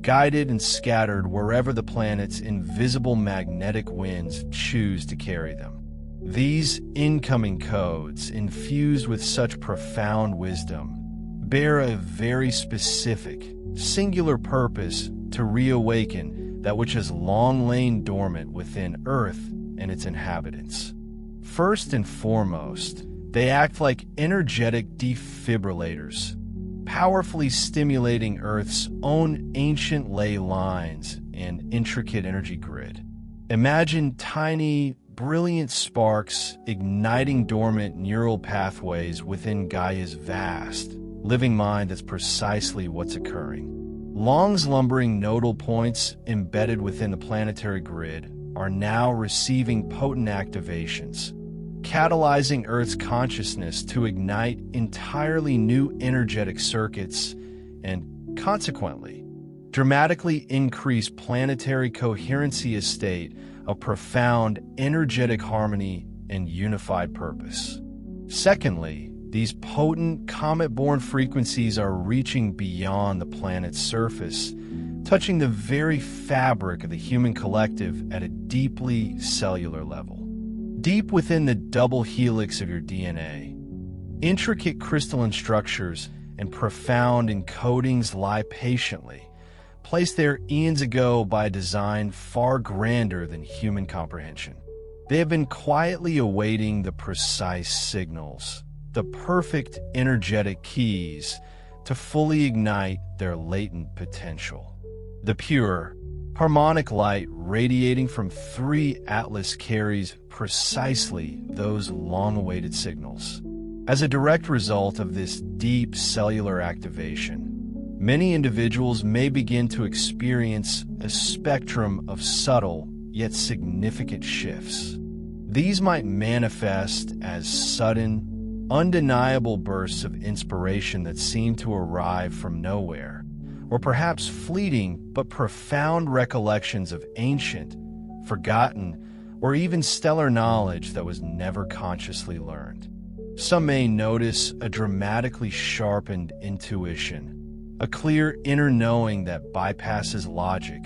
guided and scattered wherever the planet's invisible magnetic winds choose to carry them. These incoming codes, infused with such profound wisdom, bear a very specific, singular purpose to reawaken that which has long lain dormant within Earth and its inhabitants. First and foremost, they act like energetic defibrillators, powerfully stimulating Earth's own ancient ley lines and intricate energy grid. Imagine tiny, brilliant sparks igniting dormant neural pathways within Gaia's vast, living mind. That's precisely what's occurring. Long-slumbering nodal points embedded within the planetary grid are now receiving potent activations, catalyzing Earth's consciousness to ignite entirely new energetic circuits and, consequently, dramatically increase planetary coherency, a state of profound energetic harmony and unified purpose. Secondly, these potent comet-borne frequencies are reaching beyond the planet's surface, touching the very fabric of the human collective at a deeply cellular level. Deep within the double helix of your DNA, intricate crystalline structures and profound encodings lie patiently, placed there eons ago by a design far grander than human comprehension. They have been quietly awaiting the precise signals, the perfect energetic keys to fully ignite their latent potential. The pure, harmonic light radiating from 3 Atlas carries precisely those long-awaited signals. As a direct result of this deep cellular activation, many individuals may begin to experience a spectrum of subtle yet significant shifts. These might manifest as sudden, undeniable bursts of inspiration that seem to arrive from nowhere, or perhaps fleeting but profound recollections of ancient, forgotten, or even stellar knowledge that was never consciously learned. Some may notice a dramatically sharpened intuition, a clear inner knowing that bypasses logic,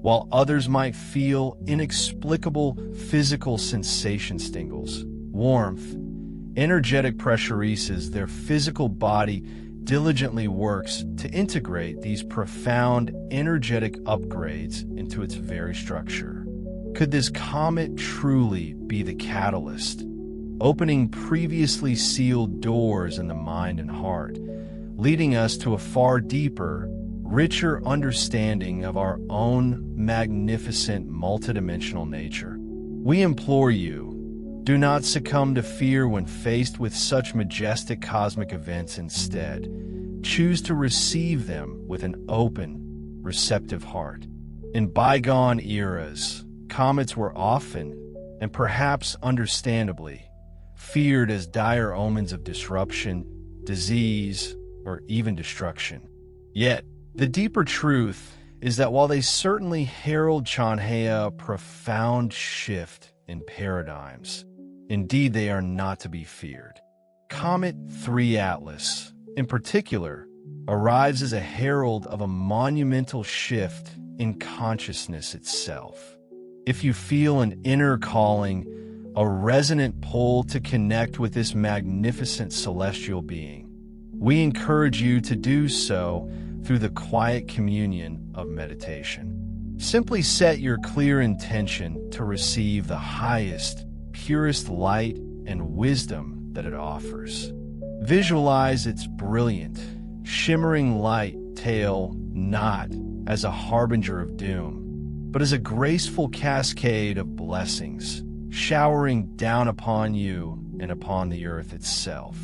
while others might feel inexplicable physical sensation stingles, warmth, energetic pressurices. Their physical body diligently works to integrate these profound energetic upgrades into its very structure. Could this comet truly be the catalyst, opening previously sealed doors in the mind and heart, leading us to a far deeper, richer understanding of our own magnificent multidimensional nature? We implore you, do not succumb to fear when faced with such majestic cosmic events. Instead, choose to receive them with an open, receptive heart. In bygone eras, comets were often, and perhaps understandably, feared as dire omens of disruption, disease, or even destruction. Yet, the deeper truth is that while they certainly herald a profound shift in paradigms, indeed they are not to be feared. Comet 3 Atlas, in particular, arrives as a herald of a monumental shift in consciousness itself. If you feel an inner calling, a resonant pull to connect with this magnificent celestial being, we encourage you to do so through the quiet communion of meditation. Simply set your clear intention to receive the highest, purest light and wisdom that it offers. Visualize its brilliant, shimmering light tail not as a harbinger of doom, but as a graceful cascade of blessings, showering down upon you and upon the earth itself.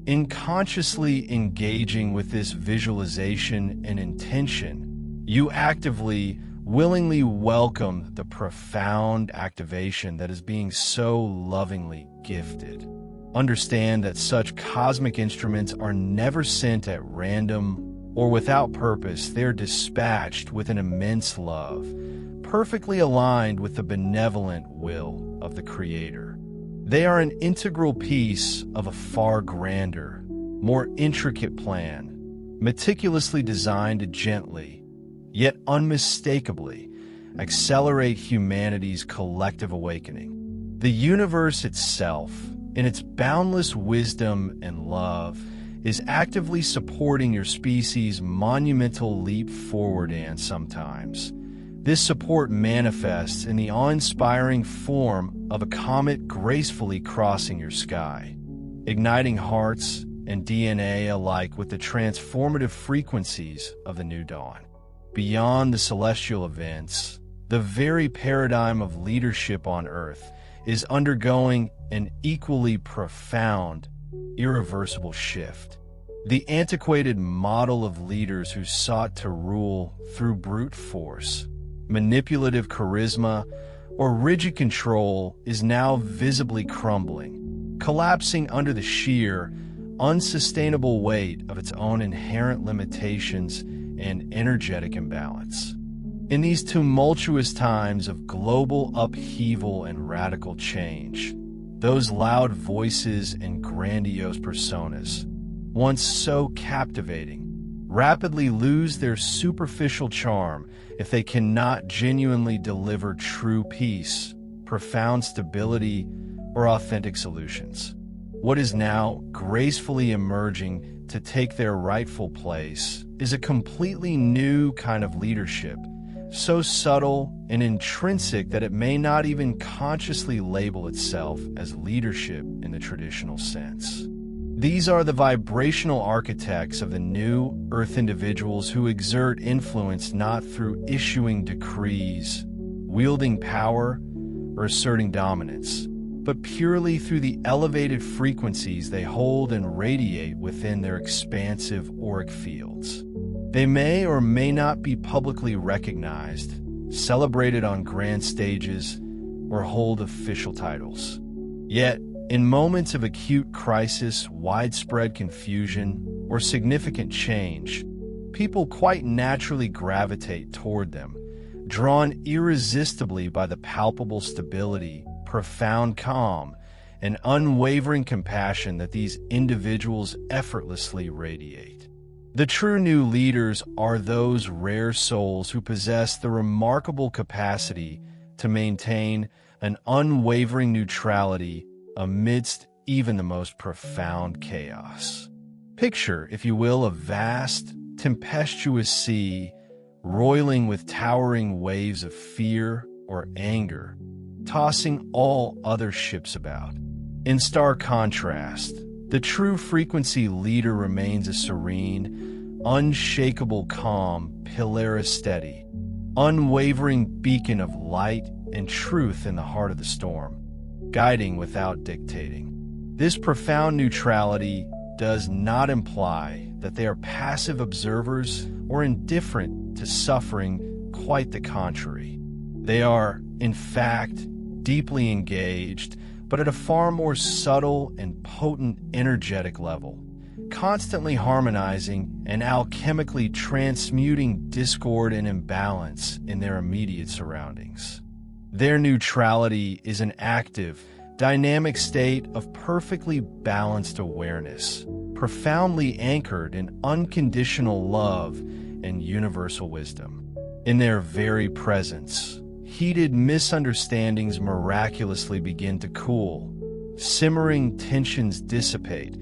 In consciously engaging with this visualization and intention, you actively willingly welcome the profound activation that is being so lovingly gifted. Understand that such cosmic instruments are never sent at random or without purpose. They're dispatched with an immense love, perfectly aligned with the benevolent will of the Creator. They are an integral piece of a far grander, more intricate plan, meticulously designed to gently, yet unmistakably, accelerate humanity's collective awakening. The universe itself, in its boundless wisdom and love, is actively supporting your species' monumental leap forward, and sometimes this support manifests in the awe-inspiring form of a comet gracefully crossing your sky, igniting hearts and DNA alike with the transformative frequencies of the new dawn. Beyond the celestial events, the very paradigm of leadership on Earth is undergoing an equally profound, irreversible shift. The antiquated model of leaders who sought to rule through brute force, manipulative charisma, or rigid control is now visibly crumbling, collapsing under the sheer, unsustainable weight of its own inherent limitations and energetic imbalance. In these tumultuous times of global upheaval and radical change, those loud voices and grandiose personas, once so captivating, rapidly lose their superficial charm if they cannot genuinely deliver true peace, profound stability, or authentic solutions. What is now gracefully emerging to take their rightful place is a completely new kind of leadership, so subtle and intrinsic that it may not even consciously label itself as leadership in the traditional sense. These are the vibrational architects of the new Earth individuals who exert influence not through issuing decrees, wielding power, or asserting dominance, but purely through the elevated frequencies they hold and radiate within their expansive auric fields. They may or may not be publicly recognized, celebrated on grand stages, or hold official titles. Yet, in moments of acute crisis, widespread confusion, or significant change, people quite naturally gravitate toward them, drawn irresistibly by the palpable stability, profound calm, and unwavering compassion that these individuals effortlessly radiate. The true new leaders are those rare souls who possess the remarkable capacity to maintain an unwavering neutrality amidst even the most profound chaos. Picture, if you will, a vast, tempestuous sea roiling with towering waves of fear or anger, tossing all other ships about. In stark contrast, the true frequency leader remains a serene, unshakable calm, pillar steady, unwavering beacon of light and truth in the heart of the storm, guiding without dictating. This profound neutrality does not imply that they are passive observers or indifferent to suffering, quite the contrary. They are, in fact, deeply engaged, but at a far more subtle and potent energetic level, constantly harmonizing and alchemically transmuting discord and imbalance in their immediate surroundings. Their neutrality is an active, dynamic state of perfectly balanced awareness, profoundly anchored in unconditional love and universal wisdom. In their very presence, heated misunderstandings miraculously begin to cool, simmering tensions dissipate,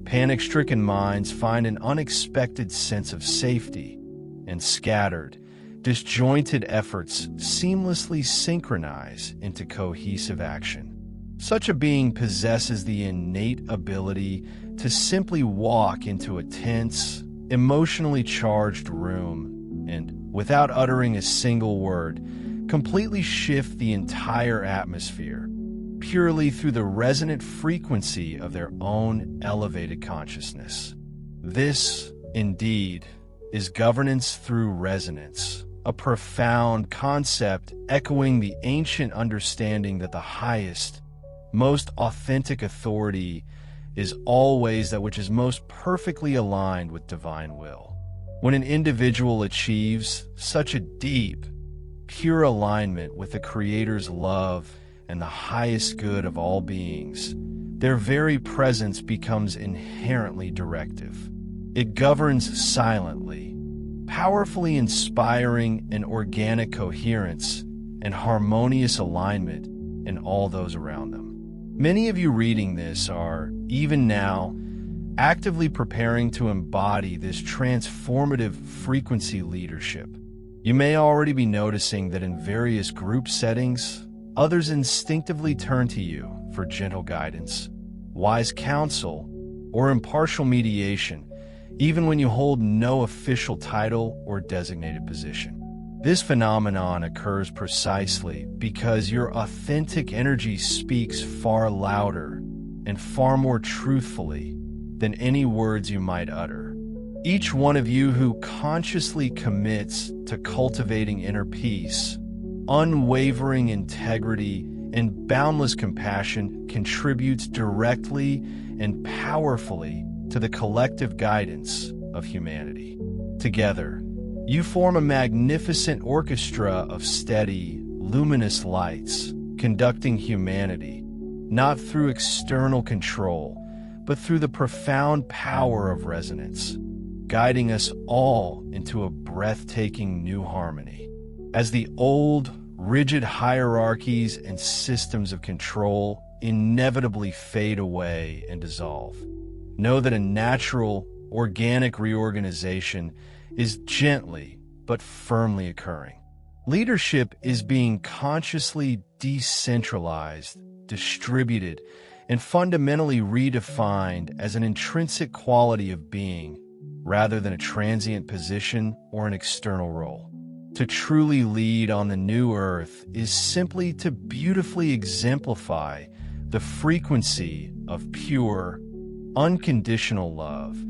panic-stricken minds find an unexpected sense of safety, and scattered, disjointed efforts seamlessly synchronize into cohesive action. Such a being possesses the innate ability to simply walk into a tense, emotionally charged room and, without uttering a single word, completely shift the entire atmosphere, purely through the resonant frequency of their own elevated consciousness. This, indeed, is governance through resonance, a profound concept echoing the ancient understanding that the highest, most authentic authority is always that which is most perfectly aligned with divine will. When an individual achieves such a deep, pure alignment with the Creator's love and the highest good of all beings, their very presence becomes inherently directive. It governs silently, powerfully inspiring an organic coherence and harmonious alignment in all those around them. Many of you reading this are, even now, actively preparing to embody this transformative frequency leadership. You may already be noticing that in various group settings, others instinctively turn to you for gentle guidance, wise counsel, or impartial mediation, even when you hold no official title or designated position. This phenomenon occurs precisely because your authentic energy speaks far louder and far more truthfully than any words you might utter. Each one of you who consciously commits to cultivating inner peace, unwavering integrity, and boundless compassion contributes directly and powerfully to the collective guidance of humanity. Together, you form a magnificent orchestra of steady, luminous lights, conducting humanity, not through external control, but through the profound power of resonance, guiding us all into a breathtaking new harmony. As the old, rigid hierarchies and systems of control inevitably fade away and dissolve, know that a natural, organic reorganization is gently but firmly occurring. Leadership is being consciously decentralized, distributed, and fundamentally redefined as an intrinsic quality of being, rather than a transient position or an external role. To truly lead on the new earth is simply to beautifully exemplify the frequency of pure, unconditional love,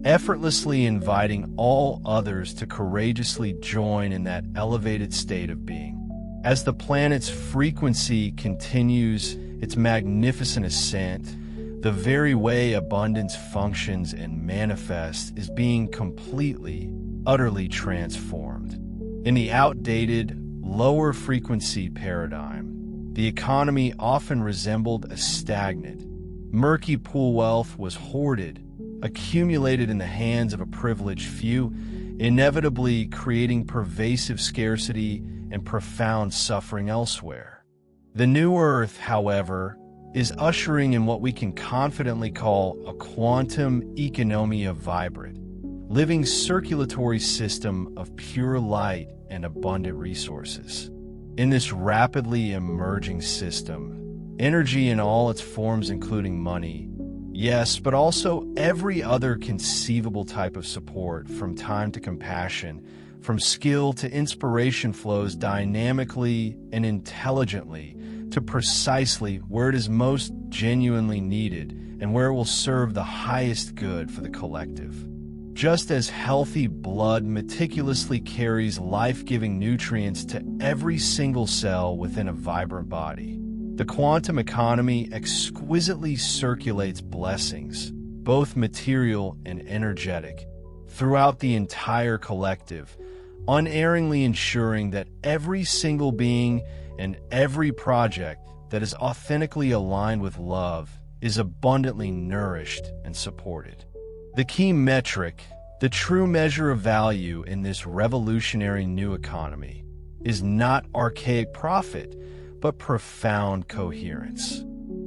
effortlessly inviting all others to courageously join in that elevated state of being. As the planet's frequency continues its magnificent ascent, the very way abundance functions and manifests is being completely, utterly transformed. In the outdated, lower frequency paradigm, the economy often resembled a stagnant, murky pool. Wealth was hoarded, accumulated in the hands of a privileged few, inevitably creating pervasive scarcity and profound suffering elsewhere. The new Earth, however, is ushering in what we can confidently call a quantum economia vibrant, living circulatory system of pure light and abundant resources. In this rapidly emerging system, energy in all its forms, including money, yes, but also every other conceivable type of support, from time to compassion, from skill to inspiration, flows dynamically and intelligently to precisely where it is most genuinely needed and where it will serve the highest good for the collective. Just as healthy blood meticulously carries life-giving nutrients to every single cell within a vibrant body, the quantum economy exquisitely circulates blessings, both material and energetic, throughout the entire collective, unerringly ensuring that every single being and every project that is authentically aligned with love is abundantly nourished and supported. The key metric, the true measure of value in this revolutionary new economy, is not archaic profit, but profound coherence.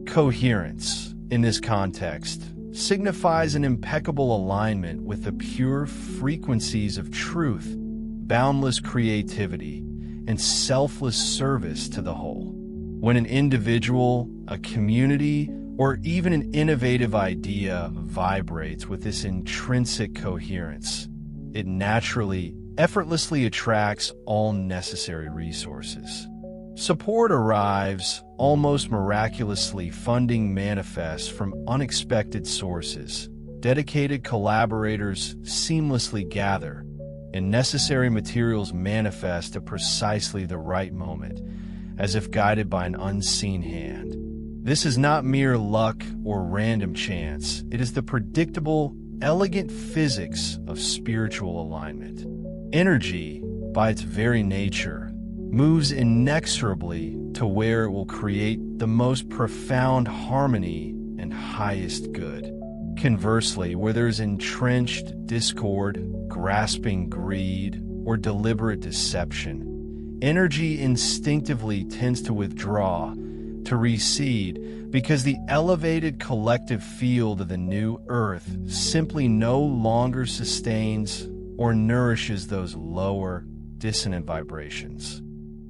Coherence, in this context, signifies an impeccable alignment with the pure frequencies of truth, boundless creativity, and selfless service to the whole. When an individual, a community, or even an innovative idea vibrates with this intrinsic coherence, it naturally, effortlessly attracts all necessary resources. Support arrives almost miraculously, funding manifests from unexpected sources, dedicated collaborators seamlessly gather, and necessary materials manifest at precisely the right moment, as if guided by an unseen hand. This is not mere luck or random chance. It is the predictable, elegant physics of spiritual alignment. Energy, by its very nature, moves inexorably to where it will create the most profound harmony and highest good. Conversely, where there is entrenched discord, grasping greed, or deliberate deception, energy instinctively tends to withdraw, to recede, because the elevated collective field of the new earth simply no longer sustains or nourishes those lower, dissonant vibrations.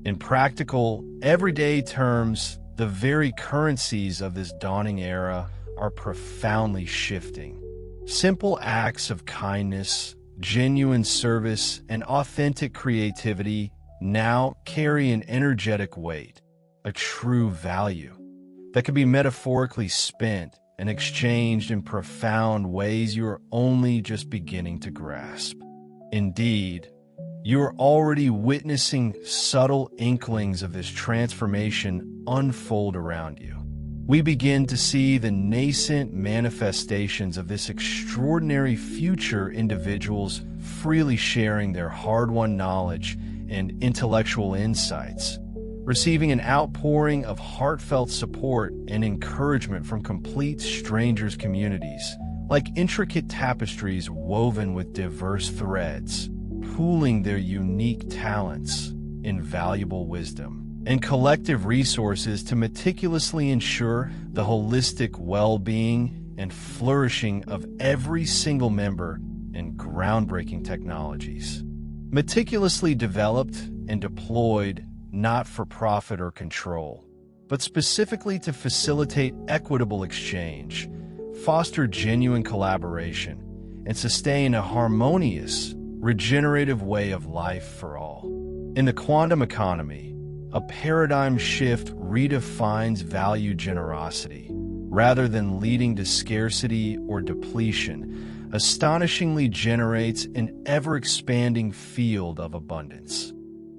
In practical, everyday terms, the very currencies of this dawning era are profoundly shifting. Simple acts of kindness, genuine service, and authentic creativity now carry an energetic weight, a true value, that can be metaphorically spent and exchanged in profound ways you are only just beginning to grasp. Indeed, you are already witnessing subtle inklings of this transformation unfold around you. We begin to see the nascent manifestations of this extraordinary future, individuals freely sharing their hard-won knowledge and intellectual insights, receiving an outpouring of heartfelt support and encouragement from complete strangers' communities, like intricate tapestries woven with diverse threads, pooling their unique talents, invaluable wisdom, and collective resources to meticulously ensure the holistic well-being and flourishing of every single member in groundbreaking technologies. Meticulously developed and deployed not for profit or control, but specifically to facilitate equitable exchange, foster genuine collaboration, and sustain a harmonious, regenerative way of life for all. In the quantum economy, a paradigm shift redefines value generosity. Rather than leading to scarcity or depletion, astonishingly generates an ever-expanding field of abundance.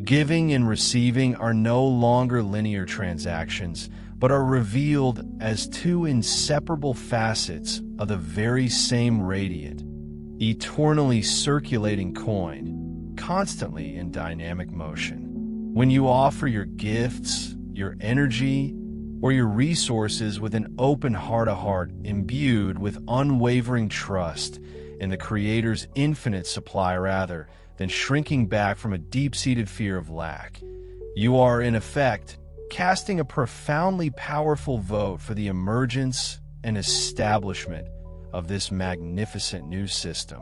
Giving and receiving are no longer linear transactions, but are revealed as two inseparable facets of the very same radiant, eternally circulating coin, constantly in dynamic motion. When you offer your gifts, your energy, or your resources with an open heart-to-heart imbued with unwavering trust in the Creator's infinite supply rather than shrinking back from a deep-seated fear of lack, you are, in effect, casting a profoundly powerful vote for the emergence and establishment of this magnificent new system.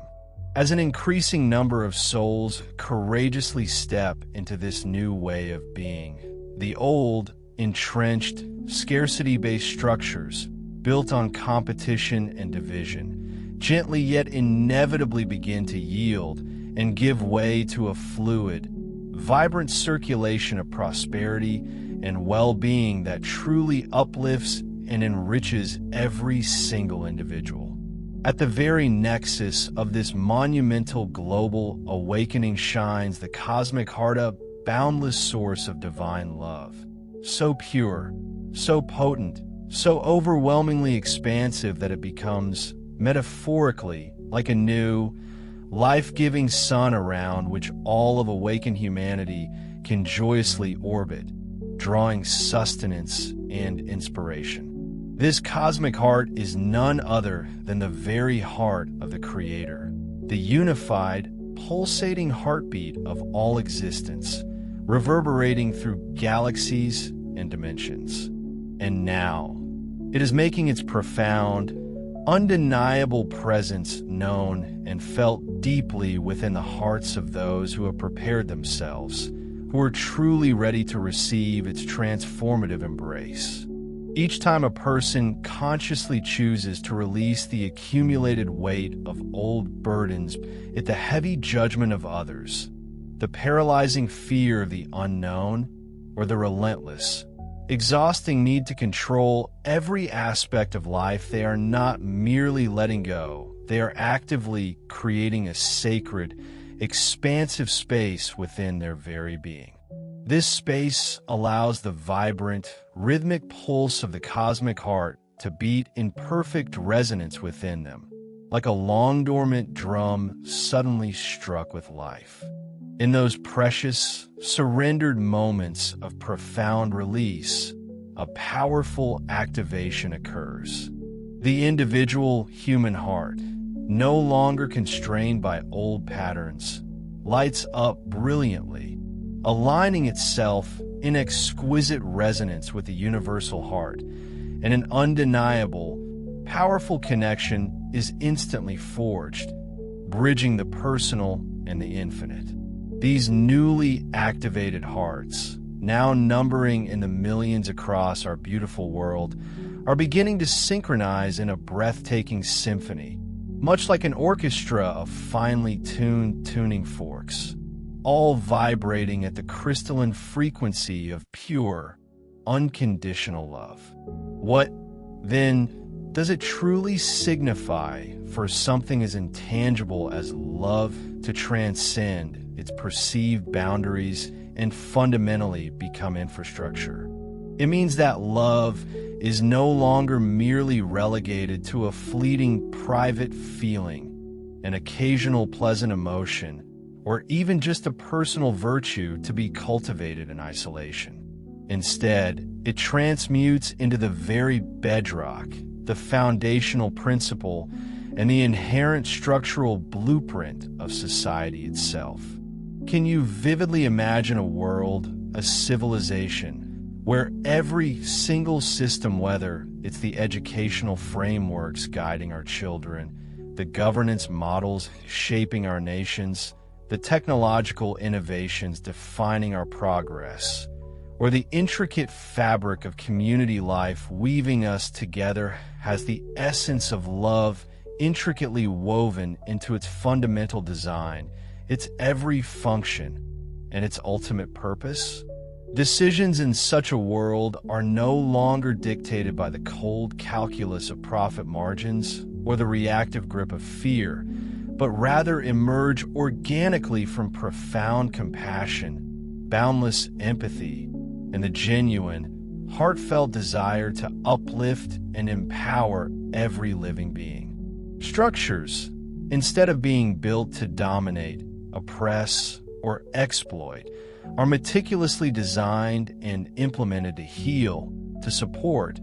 As an increasing number of souls courageously step into this new way of being, the old, entrenched, scarcity-based structures built on competition and division gently yet inevitably begin to yield and give way to a fluid, vibrant circulation of prosperity and well-being that truly uplifts and enriches every single individual. At the very nexus of this monumental global awakening shines the cosmic heart, a boundless source of divine love. So pure, so potent, so overwhelmingly expansive that it becomes, metaphorically, like a new, life-giving sun around which all of awakened humanity can joyously orbit, drawing sustenance and inspiration. This cosmic heart is none other than the very heart of the Creator, the unified, pulsating heartbeat of all existence, reverberating through galaxies and dimensions. And now, it is making its profound, undeniable presence known and felt deeply within the hearts of those who have prepared themselves, who are truly ready to receive its transformative embrace. Each time a person consciously chooses to release the accumulated weight of old burdens at the heavy judgment of others, the paralyzing fear of the unknown, or the relentless, exhausting need to control every aspect of life, they are not merely letting go, they are actively creating a sacred expansive space within their very being. This space allows the vibrant, rhythmic pulse of the cosmic heart to beat in perfect resonance within them, like a long-dormant drum suddenly struck with life. In those precious, surrendered moments of profound release, a powerful activation occurs. The individual human heart, no longer constrained by old patterns, lights up brilliantly, aligning itself in exquisite resonance with the universal heart, and an undeniable, powerful connection is instantly forged, bridging the personal and the infinite. These newly activated hearts, now numbering in the millions across our beautiful world, are beginning to synchronize in a breathtaking symphony, much like an orchestra of finely tuned tuning forks, all vibrating at the crystalline frequency of pure, unconditional love. What, then, does it truly signify for something as intangible as love to transcend its perceived boundaries and fundamentally become infrastructure? It means that love is no longer merely relegated to a fleeting private feeling, an occasional pleasant emotion, or even just a personal virtue to be cultivated in isolation. Instead, it transmutes into the very bedrock, the foundational principle, and the inherent structural blueprint of society itself. Can you vividly imagine a world, a civilization, where every single system, whether it's the educational frameworks guiding our children, the governance models shaping our nations, the technological innovations defining our progress, or the intricate fabric of community life weaving us together, has the essence of love intricately woven into its fundamental design, its every function, and its ultimate purpose? Decisions in such a world are no longer dictated by the cold calculus of profit margins or the reactive grip of fear, but rather emerge organically from profound compassion, boundless empathy, and the genuine, heartfelt desire to uplift and empower every living being. Structures, instead of being built to dominate, oppress, or exploit, are meticulously designed and implemented to heal, to support,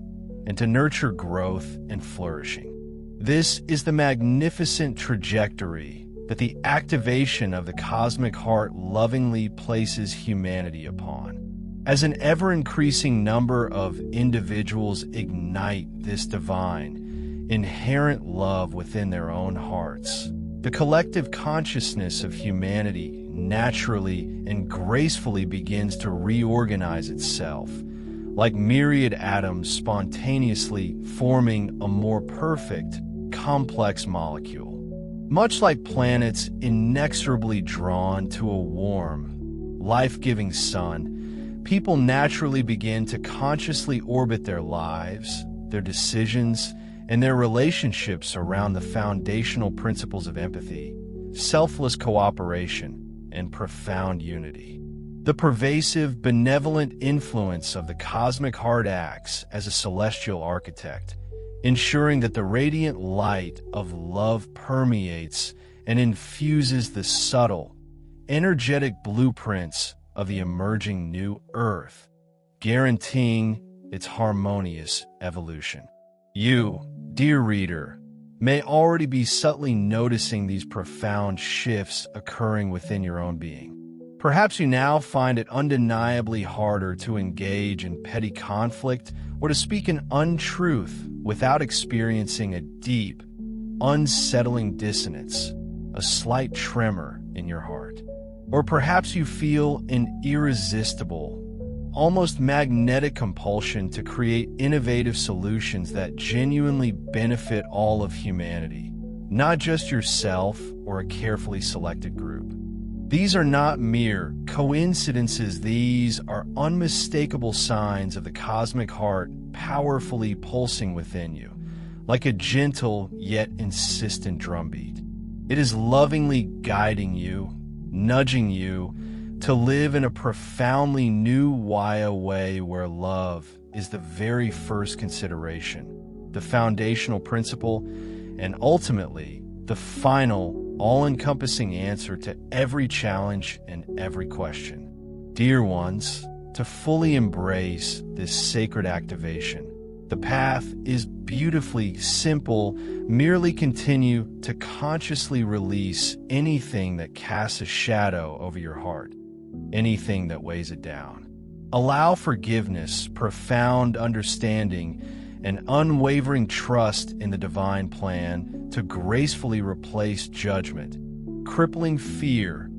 and to nurture growth and flourishing. This is the magnificent trajectory that the activation of the cosmic heart lovingly places humanity upon. As an ever-increasing number of individuals ignite this divine, inherent love within their own hearts, the collective consciousness of humanity naturally and gracefully begins to reorganize itself, like myriad atoms spontaneously forming a more perfect, complex molecule. Much like planets inexorably drawn to a warm, life-giving sun, people naturally begin to consciously orbit their lives, their decisions, and their relationships around the foundational principles of empathy, selfless cooperation, and profound unity. The pervasive, benevolent influence of the cosmic heart acts as a celestial architect, ensuring that the radiant light of love permeates and infuses the subtle, energetic blueprints of the emerging new Earth, guaranteeing its harmonious evolution. You, dear reader, may already be subtly noticing these profound shifts occurring within your own being. Perhaps you now find it undeniably harder to engage in petty conflict or to speak an untruth without experiencing a deep, unsettling dissonance, a slight tremor in your heart. Or perhaps you feel an irresistible, almost magnetic compulsion to create innovative solutions that genuinely benefit all of humanity, not just yourself or a carefully selected group. These are not mere coincidences. These are unmistakable signs of the cosmic heart powerfully pulsing within you, like a gentle yet insistent drumbeat. It is lovingly guiding you, nudging you to live in a profoundly new way where love is the very first consideration, the foundational principle, and ultimately the final, all-encompassing answer to every challenge and every question. Dear ones, to fully embrace this sacred activation, the path is beautifully simple. Merely continue to consciously release anything that casts a shadow over your heart, anything that weighs it down. Allow forgiveness, profound understanding, and unwavering trust in the divine plan to gracefully replace judgment, crippling fear,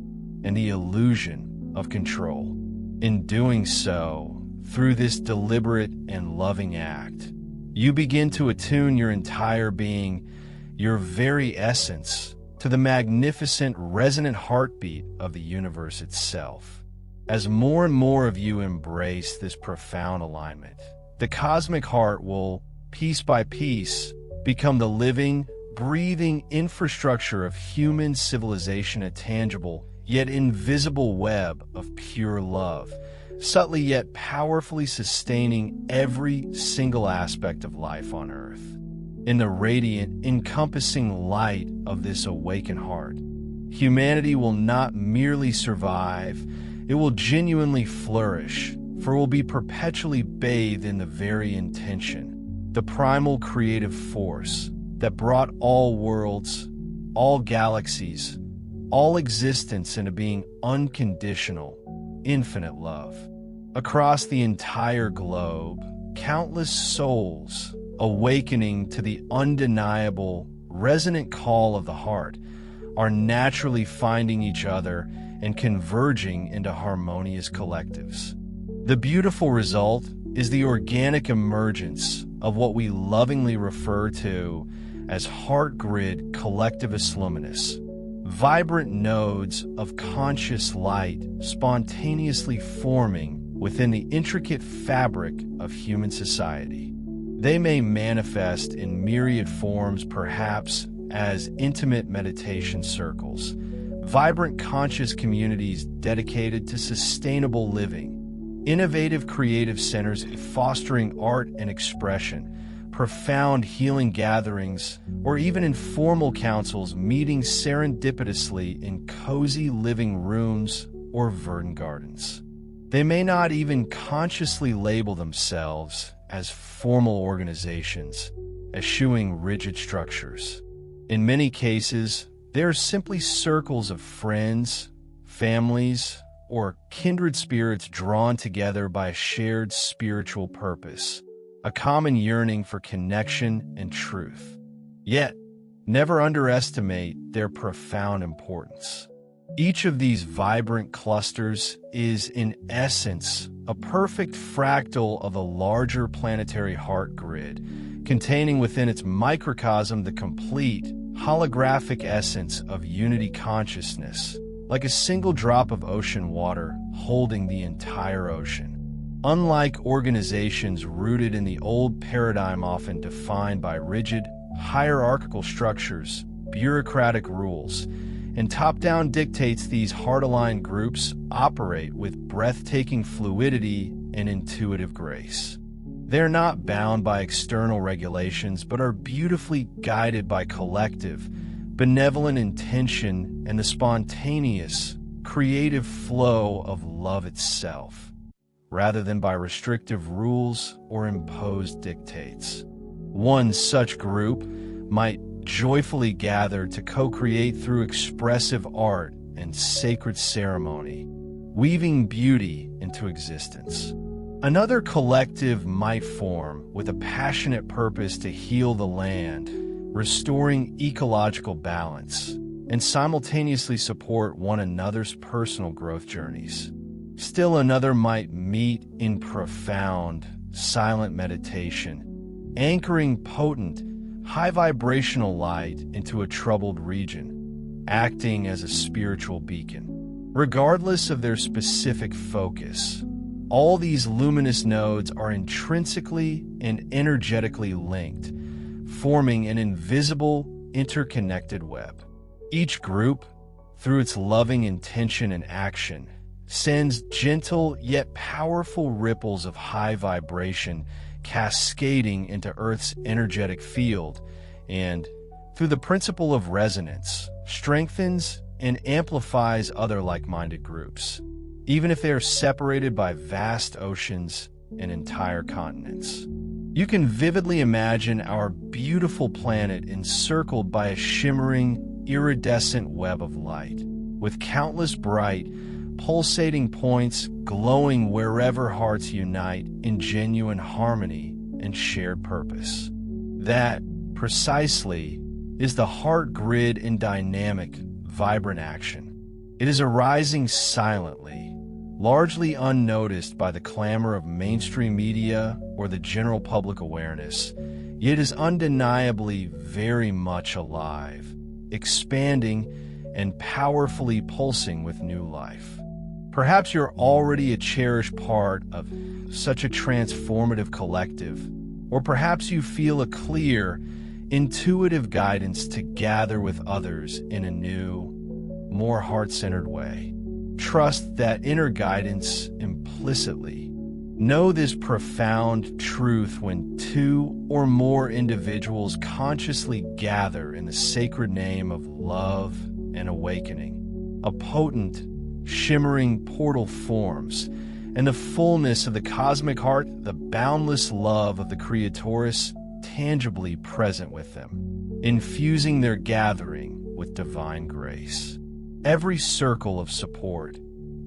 and the illusion of control. In doing so, through this deliberate and loving act, you begin to attune your entire being, your very essence, to the magnificent resonant heartbeat of the universe itself. As more and more of you embrace this profound alignment, the cosmic heart will, piece by piece, become the living, breathing infrastructure of human civilization, a tangible, yet invisible web of pure love, subtly yet powerfully sustaining every single aspect of life on Earth. In the radiant, encompassing light of this awakened heart, humanity will not merely survive, it will genuinely flourish, for it will be perpetually bathed in the very intention, the primal creative force that brought all worlds, all galaxies, all existence into being unconditional, infinite love. Across the entire globe, countless souls, awakening to the undeniable, resonant call of the heart, are naturally finding each other and converging into harmonious collectives. The beautiful result is the organic emergence of what we lovingly refer to as heart grid collectivist luminous, vibrant nodes of conscious light spontaneously forming within the intricate fabric of human society. They may manifest in myriad forms, perhaps as intimate meditation circles, vibrant conscious communities dedicated to sustainable living, innovative creative centers fostering art and expression, profound healing gatherings, or even informal councils meeting serendipitously in cozy living rooms or verdant gardens. They may not even consciously label themselves as formal organizations, eschewing rigid structures. In many cases, they are simply circles of friends, families, or kindred spirits drawn together by a shared spiritual purpose, a common yearning for connection and truth. Yet, never underestimate their profound importance. Each of these vibrant clusters is, in essence, a perfect fractal of a larger planetary heart grid, containing within its microcosm the complete, holographic essence of unity consciousness, like a single drop of ocean water holding the entire ocean. Unlike organizations rooted in the old paradigm often defined by rigid, hierarchical structures, bureaucratic rules, and top-down dictates, these heart-aligned groups operate with breathtaking fluidity and intuitive grace. They're not bound by external regulations, but are beautifully guided by collective, benevolent intention and the spontaneous, creative flow of love itself, rather than by restrictive rules or imposed dictates. One such group might joyfully gather to co-create through expressive art and sacred ceremony, weaving beauty into existence. Another collective might form with a passionate purpose to heal the land, restoring ecological balance, and simultaneously support one another's personal growth journeys. Still another might meet in profound, silent meditation, anchoring potent, high-vibrational light into a troubled region, acting as a spiritual beacon. Regardless of their specific focus, all these luminous nodes are intrinsically and energetically linked, forming an invisible, interconnected web. Each group, through its loving intention and action, sends gentle yet powerful ripples of high vibration cascading into Earth's energetic field, and, through the principle of resonance, strengthens and amplifies other like-minded groups, even if they are separated by vast oceans and entire continents. You can vividly imagine our beautiful planet encircled by a shimmering, iridescent web of light, with countless bright, pulsating points glowing wherever hearts unite in genuine harmony and shared purpose. That, precisely, is the heart grid in dynamic, vibrant action. It is arising silently, largely unnoticed by the clamor of mainstream media or the general public awareness, yet is undeniably very much alive, expanding and powerfully pulsing with new life. Perhaps you're already a cherished part of such a transformative collective, or perhaps you feel a clear, intuitive guidance to gather with others in a new, more heart-centered way. Trust that inner guidance implicitly. Know this profound truth: when two or more individuals consciously gather in the sacred name of love and awakening, a potent, shimmering portal forms, and the fullness of the cosmic heart, the boundless love of the Creatoress, tangibly present with them, infusing their gathering with divine grace. Every circle of support,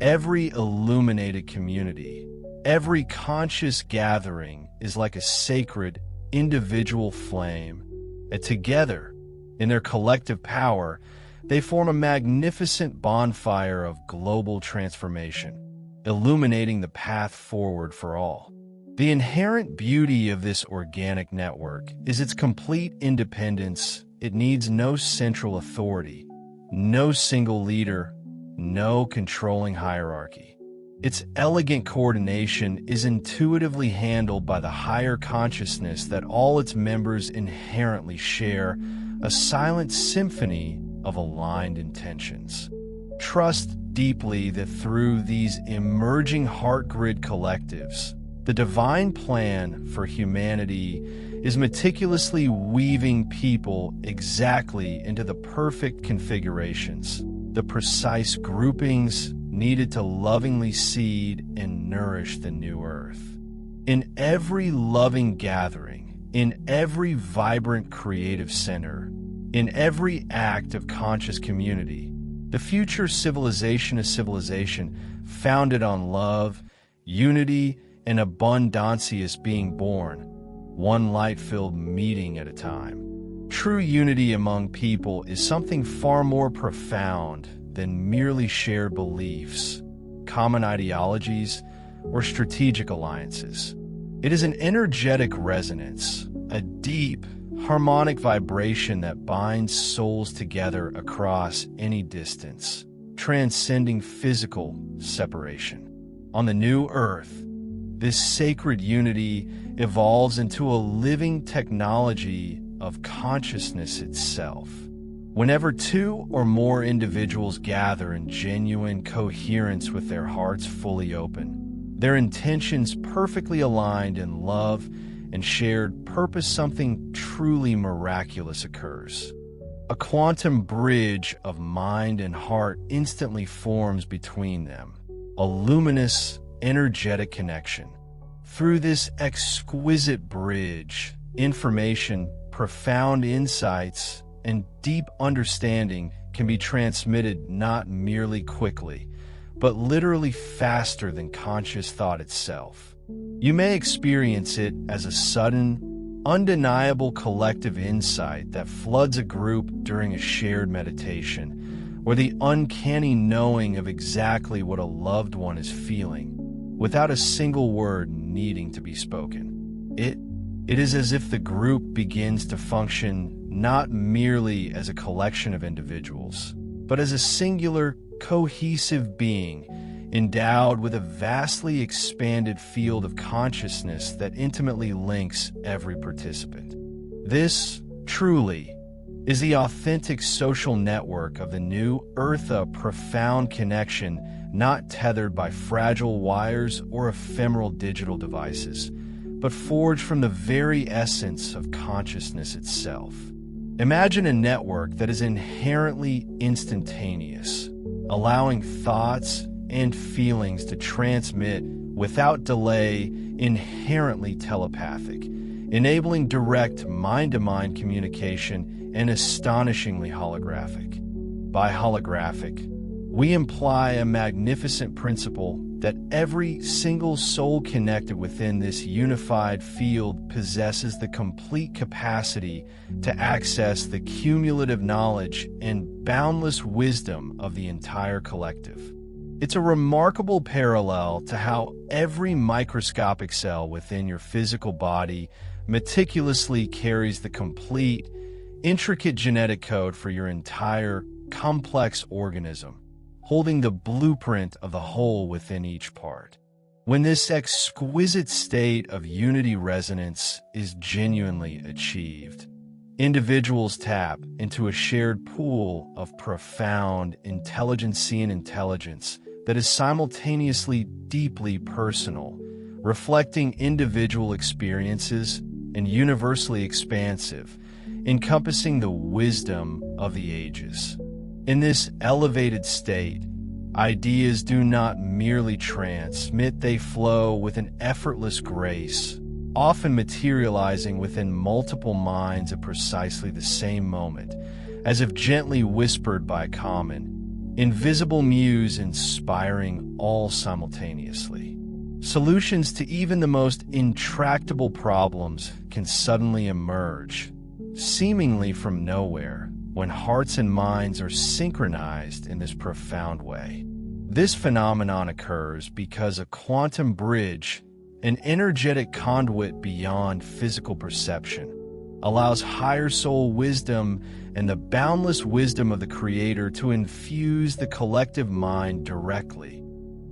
every illuminated community, every conscious gathering is like a sacred, individual flame, and together, in their collective power, they form a magnificent bonfire of global transformation, illuminating the path forward for all. The inherent beauty of this organic network is its complete independence. It needs no central authority, no single leader, no controlling hierarchy. Its elegant coordination is intuitively handled by the higher consciousness that all its members inherently share, a silent symphony of aligned intentions. Trust deeply that through these emerging heart grid collectives, the divine plan for humanity is meticulously weaving people exactly into the perfect configurations, the precise groupings needed to lovingly seed and nourish the new earth. In every loving gathering, in every vibrant creative center, in every act of conscious community, the future civilization is civilization founded on love, unity, and abundancy is being born, one light-filled meeting at a time. True unity among people is something far more profound than merely shared beliefs, common ideologies, or strategic alliances. It is an energetic resonance, a deep, harmonic vibration that binds souls together across any distance, transcending physical separation. On the new earth, this sacred unity evolves into a living technology of consciousness itself. Whenever two or more individuals gather in genuine coherence with their hearts fully open, their intentions perfectly aligned in love and shared purpose, something truly miraculous occurs. A quantum bridge of mind and heart instantly forms between them, a luminous, energetic connection. Through this exquisite bridge, information, profound insights, and deep understanding can be transmitted not merely quickly, but literally faster than conscious thought itself. You may experience it as a sudden, undeniable collective insight that floods a group during a shared meditation, or the uncanny knowing of exactly what a loved one is feeling, without a single word needing to be spoken. It is as if the group begins to function not merely as a collection of individuals, but as a singular, cohesive being endowed with a vastly expanded field of consciousness that intimately links every participant. This, truly, is the authentic social network of the new Earth, a profound connection not tethered by fragile wires or ephemeral digital devices, but forged from the very essence of consciousness itself. Imagine a network that is inherently instantaneous, allowing thoughts and feelings to transmit without delay, inherently telepathic, enabling direct mind-to-mind communication and astonishingly holographic. By holographic, we imply a magnificent principle that every single soul connected within this unified field possesses the complete capacity to access the cumulative knowledge and boundless wisdom of the entire collective. It's a remarkable parallel to how every microscopic cell within your physical body meticulously carries the complete, intricate genetic code for your entire complex organism, holding the blueprint of the whole within each part. When this exquisite state of unity resonance is genuinely achieved, individuals tap into a shared pool of profound intelligencean intelligence that is simultaneously deeply personal, reflecting individual experiences and universally expansive, encompassing the wisdom of the ages. In this elevated state, ideas do not merely transmit, they flow with an effortless grace, often materializing within multiple minds at precisely the same moment, as if gently whispered by a common, invisible muse, inspiring all simultaneously. Solutions to even the most intractable problems can suddenly emerge, seemingly from nowhere, when hearts and minds are synchronized in this profound way. This phenomenon occurs because a quantum bridge, an energetic conduit beyond physical perception, allows higher soul wisdom and the boundless wisdom of the Creator to infuse the collective mind directly,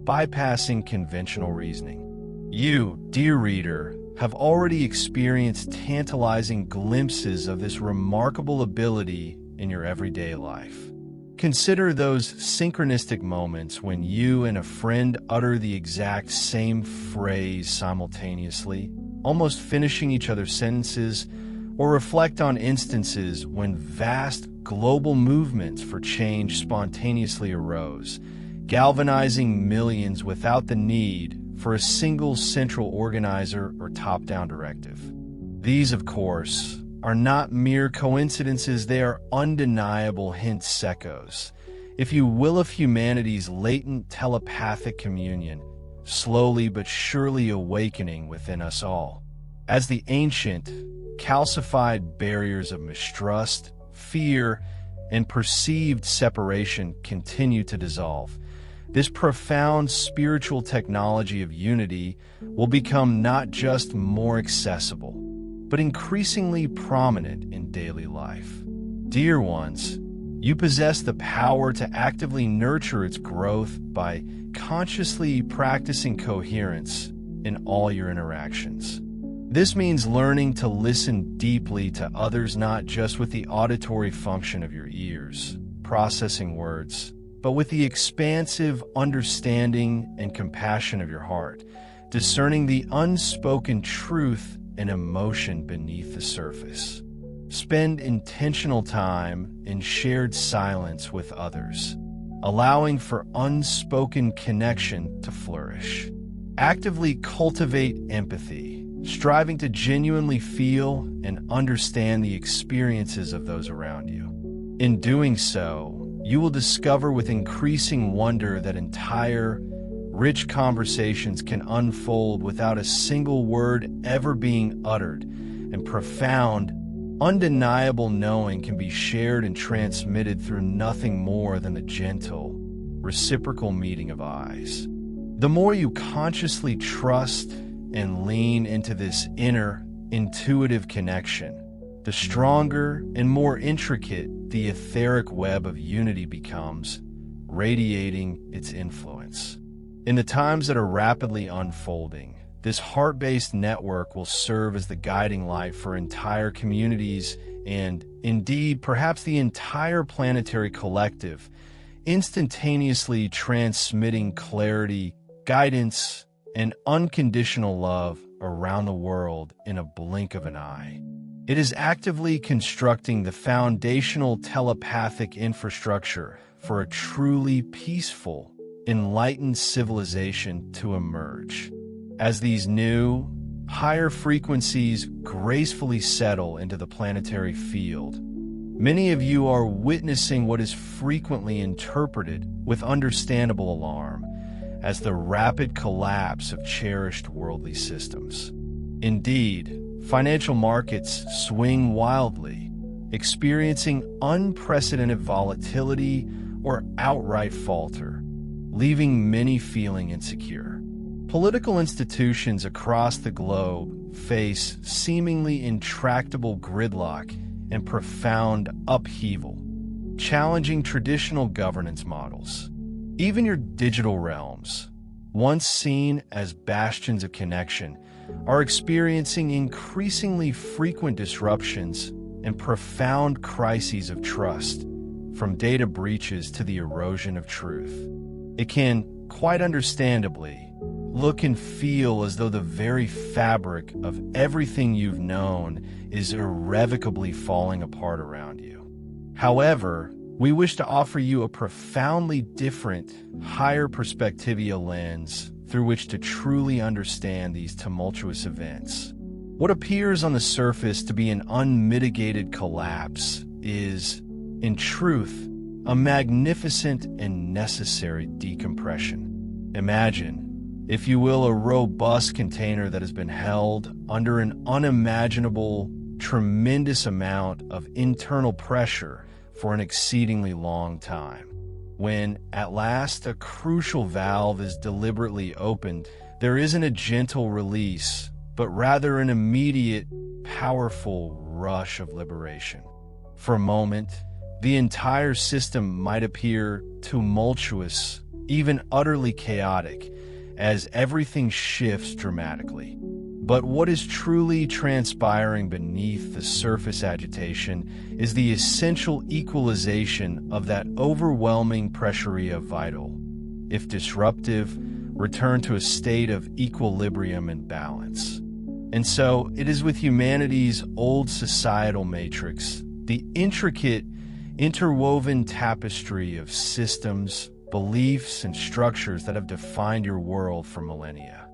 bypassing conventional reasoning. You, dear reader, have already experienced tantalizing glimpses of this remarkable ability in your everyday life. Consider those synchronistic moments when you and a friend utter the exact same phrase simultaneously, almost finishing each other's sentences, or reflect on instances when vast global movements for change spontaneously arose, galvanizing millions without the need for a single central organizer or top-down directive. These, of course, are not mere coincidences, they are undeniable hint secos, if you will, of humanity's latent telepathic communion, slowly but surely awakening within us all. As the ancient, calcified barriers of mistrust, fear, and perceived separation continue to dissolve, this profound spiritual technology of unity will become not just more accessible, but increasingly prominent in daily life. Dear ones, you possess the power to actively nurture its growth by consciously practicing coherence in all your interactions. This means learning to listen deeply to others, not just with the auditory function of your ears, processing words, but with the expansive understanding and compassion of your heart, discerning the unspoken truth and emotion beneath the surface. Spend intentional time in shared silence with others, allowing for unspoken connection to flourish. Actively cultivate empathy, striving to genuinely feel and understand the experiences of those around you. In doing so, you will discover with increasing wonder that entire, rich conversations can unfold without a single word ever being uttered, and profound, undeniable knowing can be shared and transmitted through nothing more than the gentle, reciprocal meeting of eyes. The more you consciously trust and lean into this inner, intuitive connection, the stronger and more intricate the etheric web of unity becomes, radiating its influence. In the times that are rapidly unfolding, this heart-based network will serve as the guiding light for entire communities and indeed perhaps the entire planetary collective, instantaneously transmitting clarity, guidance, and unconditional love around the world in a blink of an eye. It is actively constructing the foundational telepathic infrastructure for a truly peaceful, enlightened civilization to emerge. As these new, higher frequencies gracefully settle into the planetary field, many of you are witnessing what is frequently interpreted with understandable alarm as the rapid collapse of cherished worldly systems. Indeed, financial markets swing wildly, experiencing unprecedented volatility or outright falter, leaving many feeling insecure. Political institutions across the globe face seemingly intractable gridlock and profound upheaval, challenging traditional governance models. Even your digital realms, once seen as bastions of connection, are experiencing increasingly frequent disruptions and profound crises of trust, from data breaches to the erosion of truth. It can, quite understandably, look and feel as though the very fabric of everything you've known is irrevocably falling apart around you. However, we wish to offer you a profoundly different, higher perspectivia lens through which to truly understand these tumultuous events. What appears on the surface to be an unmitigated collapse is, in truth, a magnificent and necessary decompression. Imagine, if you will, a robust container that has been held under an unimaginable, tremendous amount of internal pressure for an exceedingly long time. When, at last, a crucial valve is deliberately opened, there isn't a gentle release, but rather an immediate, powerful rush of liberation. For a moment, the entire system might appear tumultuous, even utterly chaotic, as everything shifts dramatically. But what is truly transpiring beneath the surface agitation is the essential equalization of that overwhelming pressuria vital. If disruptive, return to a state of equilibrium and balance. And so it is with humanity's old societal matrix, the intricate, interwoven tapestry of systems, beliefs, and structures that have defined your world for millennia.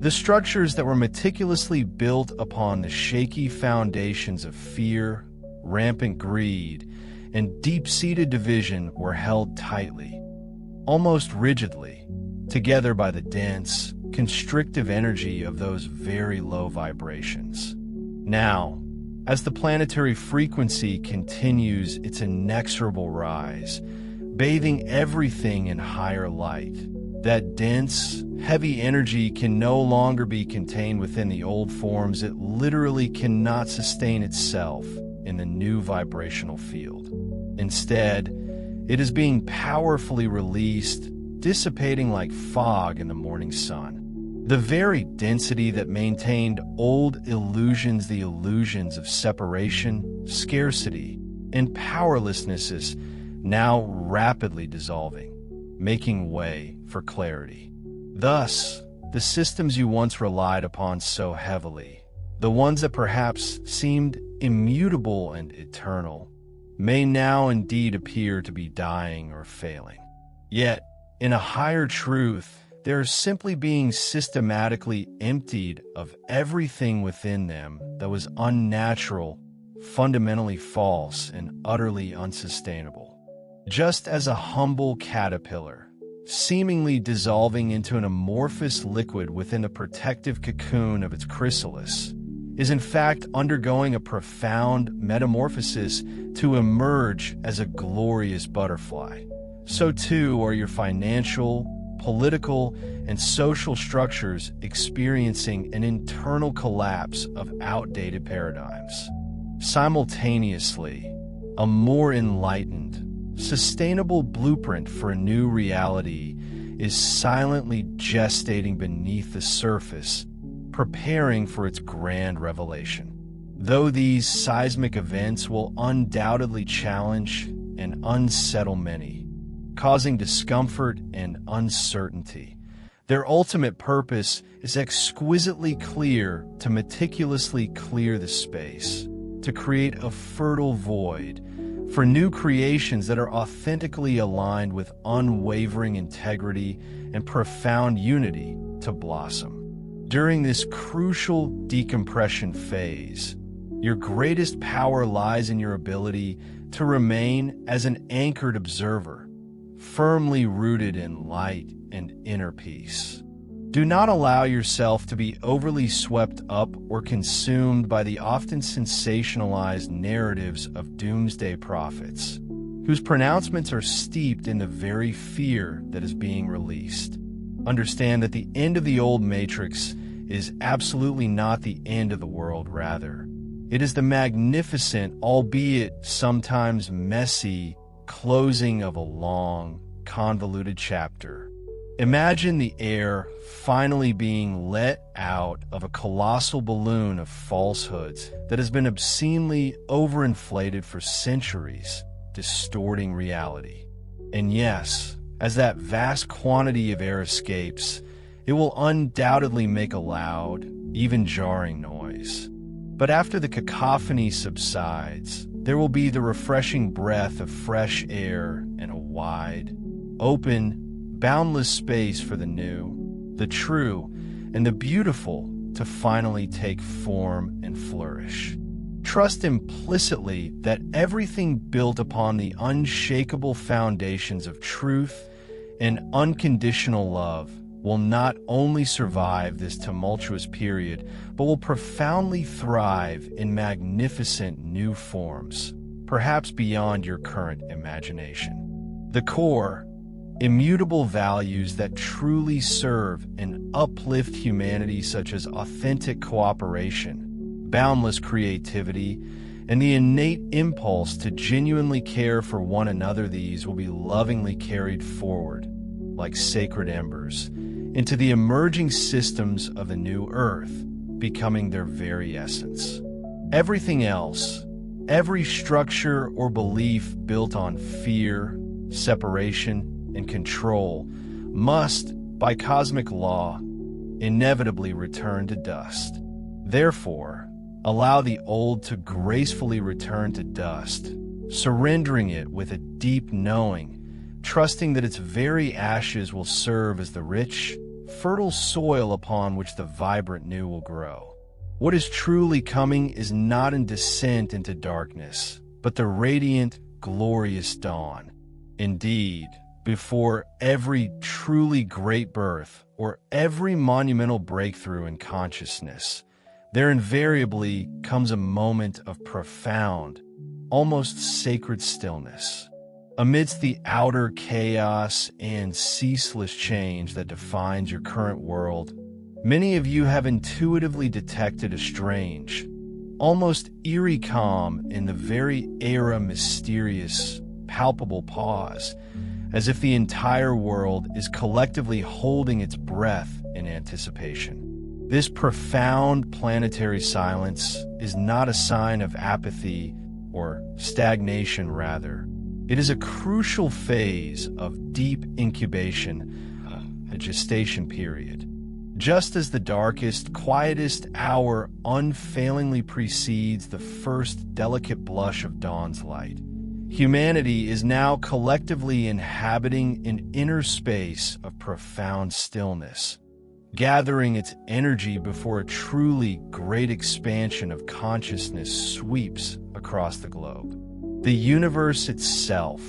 The structures that were meticulously built upon the shaky foundations of fear, rampant greed, and deep-seated division were held tightly, almost rigidly, together by the dense, constrictive energy of those very low vibrations. Now, as the planetary frequency continues its inexorable rise, bathing everything in higher light, that dense, heavy energy can no longer be contained within the old forms. It literally cannot sustain itself in the new vibrational field. Instead, it is being powerfully released, dissipating like fog in the morning sun. The very density that maintained old illusions, the illusions of separation, scarcity, and powerlessness, is now rapidly dissolving, making way for clarity. Thus, the systems you once relied upon so heavily, the ones that perhaps seemed immutable and eternal, may now indeed appear to be dying or failing. Yet, in a higher truth, they are simply being systematically emptied of everything within them that was unnatural, fundamentally false, and utterly unsustainable. Just as a humble caterpillar, seemingly dissolving into an amorphous liquid within the protective cocoon of its chrysalis, is in fact undergoing a profound metamorphosis to emerge as a glorious butterfly, so too are your financial, political, and social structures experiencing an internal collapse of outdated paradigms. Simultaneously, a more enlightened, sustainable blueprint for a new reality is silently gestating beneath the surface, preparing for its grand revelation. though these seismic events will undoubtedly challenge and unsettle many, causing discomfort and uncertainty. Their ultimate purpose is exquisitely clear: to meticulously clear the space, to create a fertile void for new creations that are authentically aligned with unwavering integrity and profound unity to blossom. During this crucial decompression phase, your greatest power lies in your ability to remain as an anchored observer, firmly rooted in light and inner peace. Do not allow yourself to be overly swept up or consumed by the often sensationalized narratives of doomsday prophets, whose pronouncements are steeped in the very fear that is being released. Understand that the end of the old matrix is absolutely not the end of the world. Rather, it is the magnificent, albeit sometimes messy, closing of a long, convoluted chapter. Imagine the air finally being let out of a colossal balloon of falsehoods that has been obscenely overinflated for centuries, distorting reality. And yes, as that vast quantity of air escapes, it will undoubtedly make a loud, even jarring noise. But after the cacophony subsides, there will be the refreshing breath of fresh air and a wide, open, boundless space for the new, the true, and the beautiful to finally take form and flourish. Trust implicitly that everything built upon the unshakable foundations of truth and unconditional love will not only survive this tumultuous period, but will profoundly thrive in magnificent new forms, perhaps beyond your current imagination. The core, immutable values that truly serve and uplift humanity, such as authentic cooperation, boundless creativity, and the innate impulse to genuinely care for one another, these will be lovingly carried forward like sacred embers into the emerging systems of the new earth, becoming their very essence. Everything else, every structure or belief built on fear, separation, and control must, by cosmic law, inevitably return to dust. Therefore, allow the old to gracefully return to dust, surrendering it with a deep knowing, trusting that its very ashes will serve as the rich, fertile soil upon which the vibrant new will grow. What is truly coming is not in descent into darkness, but the radiant, glorious dawn. Indeed, before every truly great birth or every monumental breakthrough in consciousness, there invariably comes a moment of profound, almost sacred stillness. Amidst the outer chaos and ceaseless change that defines your current world, many of you have intuitively detected a strange, almost eerie calm in the very era mysterious, palpable pause, as if the entire world is collectively holding its breath in anticipation. This profound planetary silence is not a sign of apathy or stagnation, rather. It is a crucial phase of deep incubation, a gestation period. Just as the darkest, quietest hour unfailingly precedes the first delicate blush of dawn's light, humanity is now collectively inhabiting an inner space of profound stillness, gathering its energy before a truly great expansion of consciousness sweeps across the globe. The universe itself,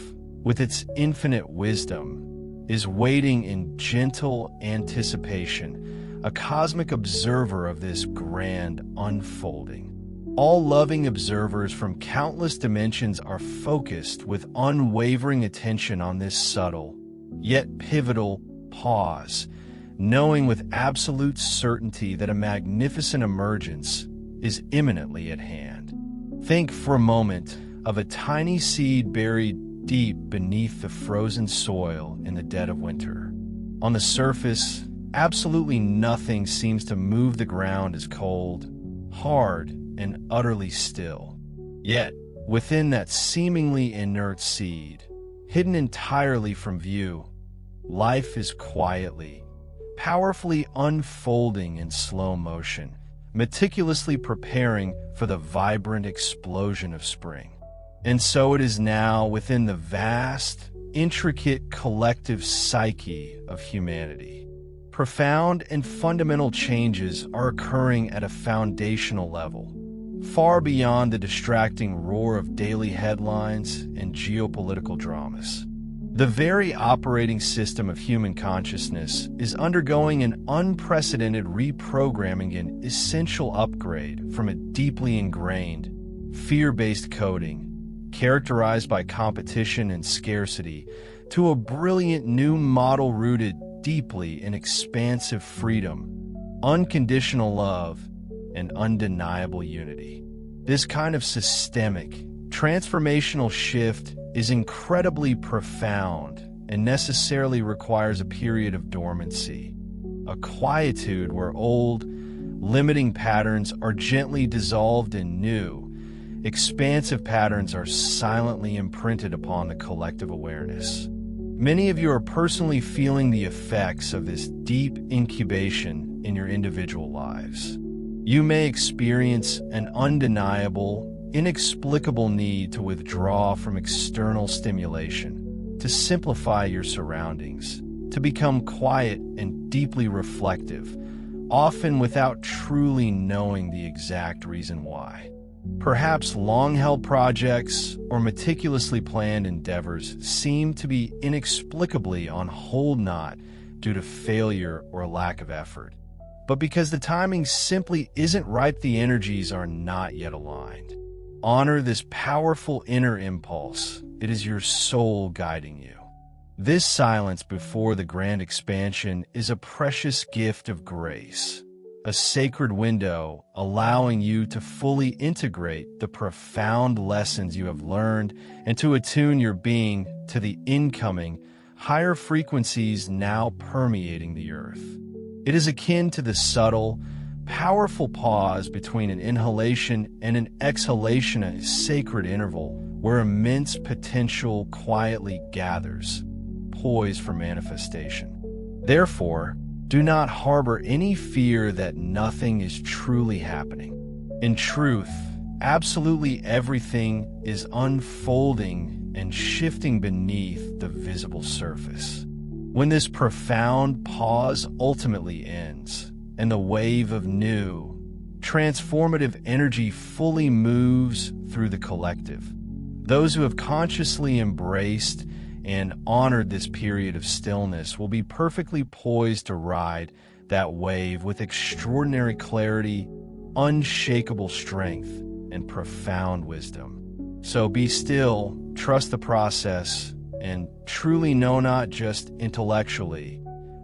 with its infinite wisdom, is waiting in gentle anticipation, a cosmic observer of this grand unfolding. All loving observers from countless dimensions are focused with unwavering attention on this subtle, yet pivotal pause, knowing with absolute certainty that a magnificent emergence is imminently at hand. Think for a moment of a tiny seed buried deep beneath the frozen soil in the dead of winter. On the surface, absolutely nothing seems to move the ground as cold, hard, and utterly still. Yet, within that seemingly inert seed, hidden entirely from view, life is quietly, powerfully unfolding in slow motion, meticulously preparing for the vibrant explosion of spring. And so it is now within the vast, intricate collective psyche of humanity. Profound and fundamental changes are occurring at a foundational level, far beyond the distracting roar of daily headlines and geopolitical dramas. The very operating system of human consciousness is undergoing an unprecedented reprogramming and essential upgrade from a deeply ingrained, fear-based coding, characterized by competition and scarcity, to a brilliant new model rooted deeply in expansive freedom, unconditional love, and undeniable unity. This kind of systemic, transformational shift is incredibly profound and necessarily requires a period of dormancy, a quietude where old, limiting patterns are gently dissolved in new, expansive patterns are silently imprinted upon the collective awareness. Many of you are personally feeling the effects of this deep incubation in your individual lives. You may experience an undeniable, inexplicable need to withdraw from external stimulation, to simplify your surroundings, to become quiet and deeply reflective, often without truly knowing the exact reason why. Perhaps long-held projects or meticulously planned endeavors seem to be inexplicably on hold, not due to failure or lack of effort, but because the timing simply isn't right. The energies are not yet aligned. Honor this powerful inner impulse. It is your soul guiding you. This silence before the grand expansion is a precious gift of grace, a sacred window allowing you to fully integrate the profound lessons you have learned and to attune your being to the incoming, higher frequencies now permeating the earth. It is akin to the subtle, powerful pause between an inhalation and an exhalation, a sacred interval where immense potential quietly gathers, poised for manifestation. Therefore, do not harbor any fear that nothing is truly happening. In truth, absolutely everything is unfolding and shifting beneath the visible surface. When this profound pause ultimately ends, and the wave of new, transformative energy fully moves through the collective, those who have consciously embraced and honored this period of stillness will be perfectly poised to ride that wave with extraordinary clarity, unshakable strength, and profound wisdom. So be still, trust the process, and truly know not just intellectually,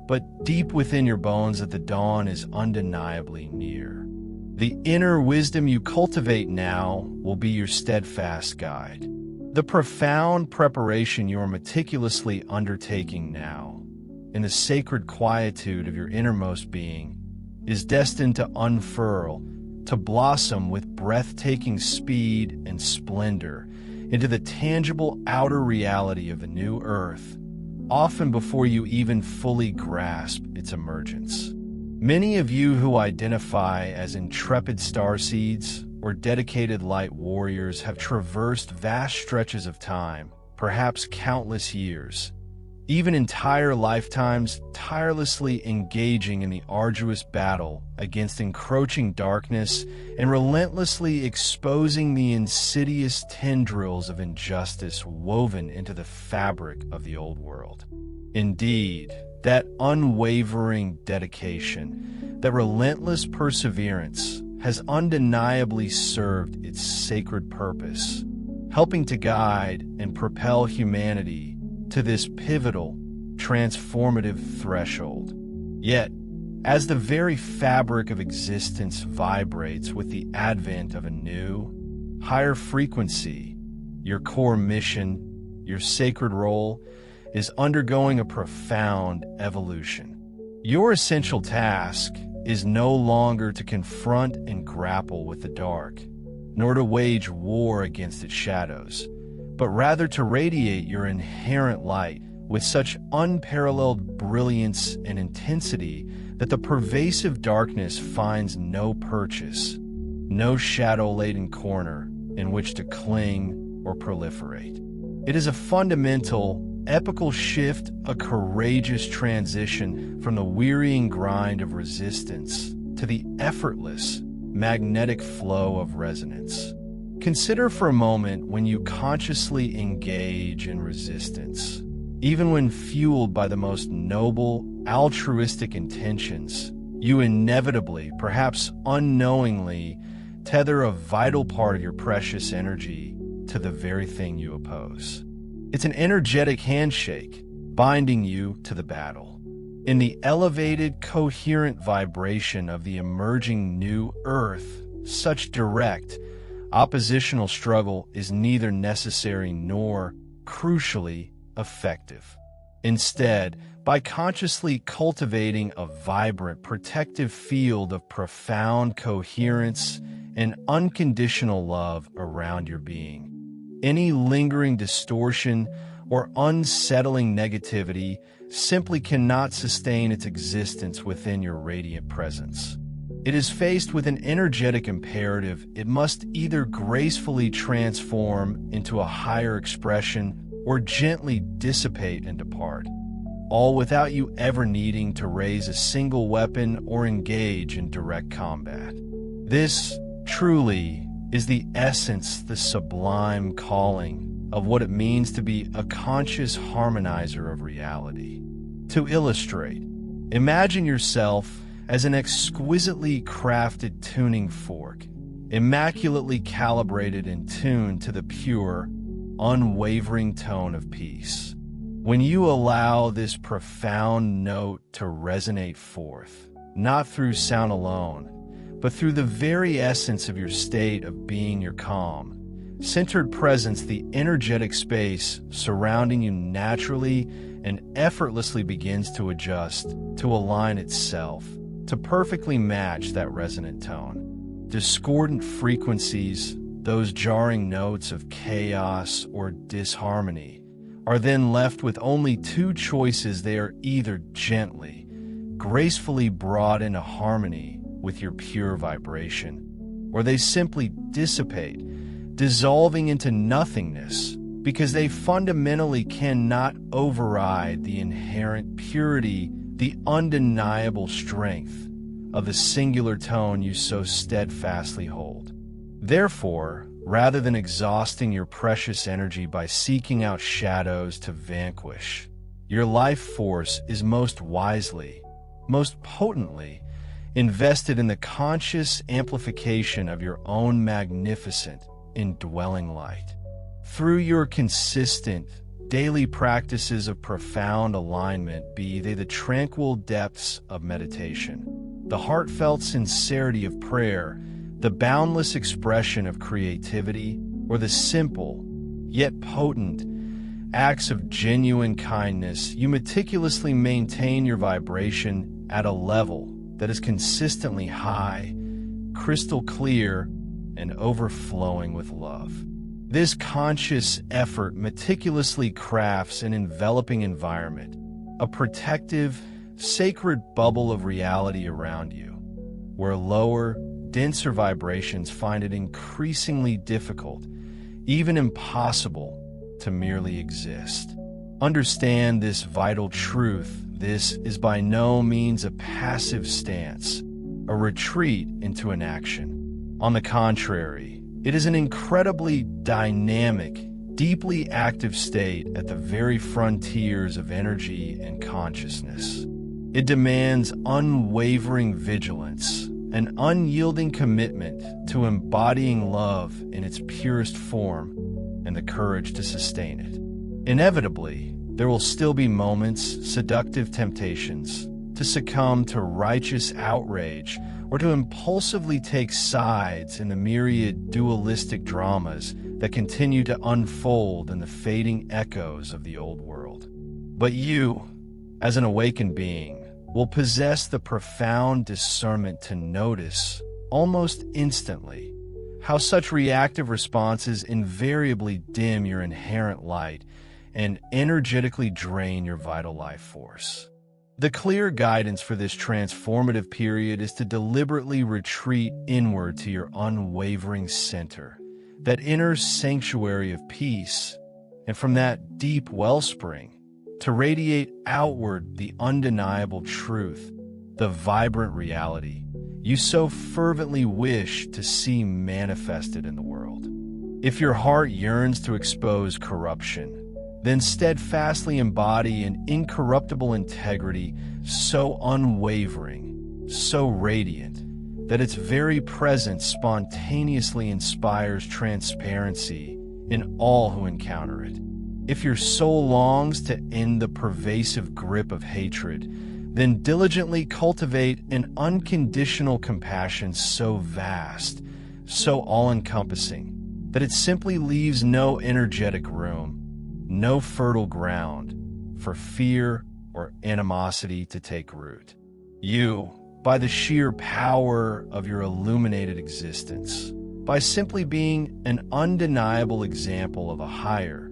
but deep within your bones that the dawn is undeniably near. The inner wisdom you cultivate now will be your steadfast guide. The profound preparation you are meticulously undertaking now, in the sacred quietude of your innermost being, is destined to unfurl, to blossom with breathtaking speed and splendor into the tangible outer reality of the new earth, often before you even fully grasp its emergence. Many of you who identify as intrepid starseeds or dedicated light warriors have traversed vast stretches of time, perhaps countless years, even entire lifetimes, tirelessly engaging in the arduous battle against encroaching darkness and relentlessly exposing the insidious tendrils of injustice woven into the fabric of the old world. Indeed, that unwavering dedication, that relentless perseverance has undeniably served its sacred purpose, helping to guide and propel humanity to this pivotal, transformative threshold. Yet, as the very fabric of existence vibrates with the advent of a new, higher frequency, your core mission, your sacred role, is undergoing a profound evolution. Your essential task is no longer to confront and grapple with the dark, nor to wage war against its shadows, but rather to radiate your inherent light with such unparalleled brilliance and intensity that the pervasive darkness finds no purchase, no shadow-laden corner in which to cling or proliferate. It is a fundamental, epical shift, a courageous transition from the wearying grind of resistance to the effortless, magnetic flow of resonance. Consider for a moment when you consciously engage in resistance. Even when fueled by the most noble, altruistic intentions, you inevitably, perhaps unknowingly, tether a vital part of your precious energy to the very thing you oppose. It's an energetic handshake, binding you to the battle. In the elevated, coherent vibration of the emerging new Earth, such direct, oppositional struggle is neither necessary nor, crucially, effective. Instead, by consciously cultivating a vibrant, protective field of profound coherence and unconditional love around your being, any lingering distortion or unsettling negativity simply cannot sustain its existence within your radiant presence. It is faced with an energetic imperative. It must either gracefully transform into a higher expression or gently dissipate and depart, all without you ever needing to raise a single weapon or engage in direct combat. This, truly, is the essence, the sublime calling of what it means to be a conscious harmonizer of reality. To illustrate, imagine yourself as an exquisitely crafted tuning fork, immaculately calibrated and tuned to the pure, unwavering tone of peace. When you allow this profound note to resonate forth, not through sound alone, but through the very essence of your state of being, your calm, centered presence, the energetic space surrounding you naturally and effortlessly begins to adjust, to align itself, to perfectly match that resonant tone. Discordant frequencies, those jarring notes of chaos or disharmony, are then left with only two choices. They are either gently, gracefully brought into harmony with your pure vibration, or they simply dissipate, dissolving into nothingness, because they fundamentally cannot override the inherent purity, the undeniable strength of the singular tone you so steadfastly hold. Therefore, rather than exhausting your precious energy by seeking out shadows to vanquish, your life force is most wisely, most potently invested in the conscious amplification of your own magnificent, indwelling light. Through your consistent, daily practices of profound alignment, be they the tranquil depths of meditation, the heartfelt sincerity of prayer, the boundless expression of creativity, or the simple, yet potent, acts of genuine kindness, you meticulously maintain your vibration at a level that is consistently high, crystal clear, and overflowing with love. This conscious effort meticulously crafts an enveloping environment, a protective, sacred bubble of reality around you, where lower, denser vibrations find it increasingly difficult, even impossible, to merely exist. Understand this vital truth. This is by no means a passive stance, a retreat into inaction. On the contrary, it is an incredibly dynamic, deeply active state at the very frontiers of energy and consciousness. It demands unwavering vigilance, an unyielding commitment to embodying love in its purest form, and the courage to sustain it. Inevitably, there will still be moments, seductive temptations, to succumb to righteous outrage or to impulsively take sides in the myriad dualistic dramas that continue to unfold in the fading echoes of the old world. But you, as an awakened being, will possess the profound discernment to notice, almost instantly, how such reactive responses invariably dim your inherent light and energetically drain your vital life force. The clear guidance for this transformative period is to deliberately retreat inward to your unwavering center, that inner sanctuary of peace, and from that deep wellspring, to radiate outward the undeniable truth, the vibrant reality you so fervently wish to see manifested in the world. If your heart yearns to expose corruption, then steadfastly embody an incorruptible integrity so unwavering, so radiant, that its very presence spontaneously inspires transparency in all who encounter it. If your soul longs to end the pervasive grip of hatred, then diligently cultivate an unconditional compassion so vast, so all-encompassing, that it simply leaves no energetic room, no fertile ground for fear or animosity to take root. You, by the sheer power of your illuminated existence, by simply being an undeniable example of a higher,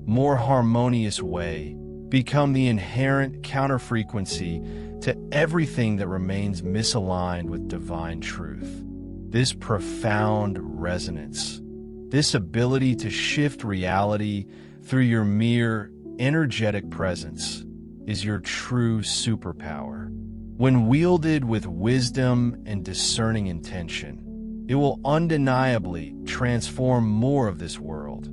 more harmonious way, become the inherent counterfrequency to everything that remains misaligned with divine truth. This profound resonance, this ability to shift reality through your mere energetic presence, is your true superpower. When wielded with wisdom and discerning intention, it will undeniably transform more of this world,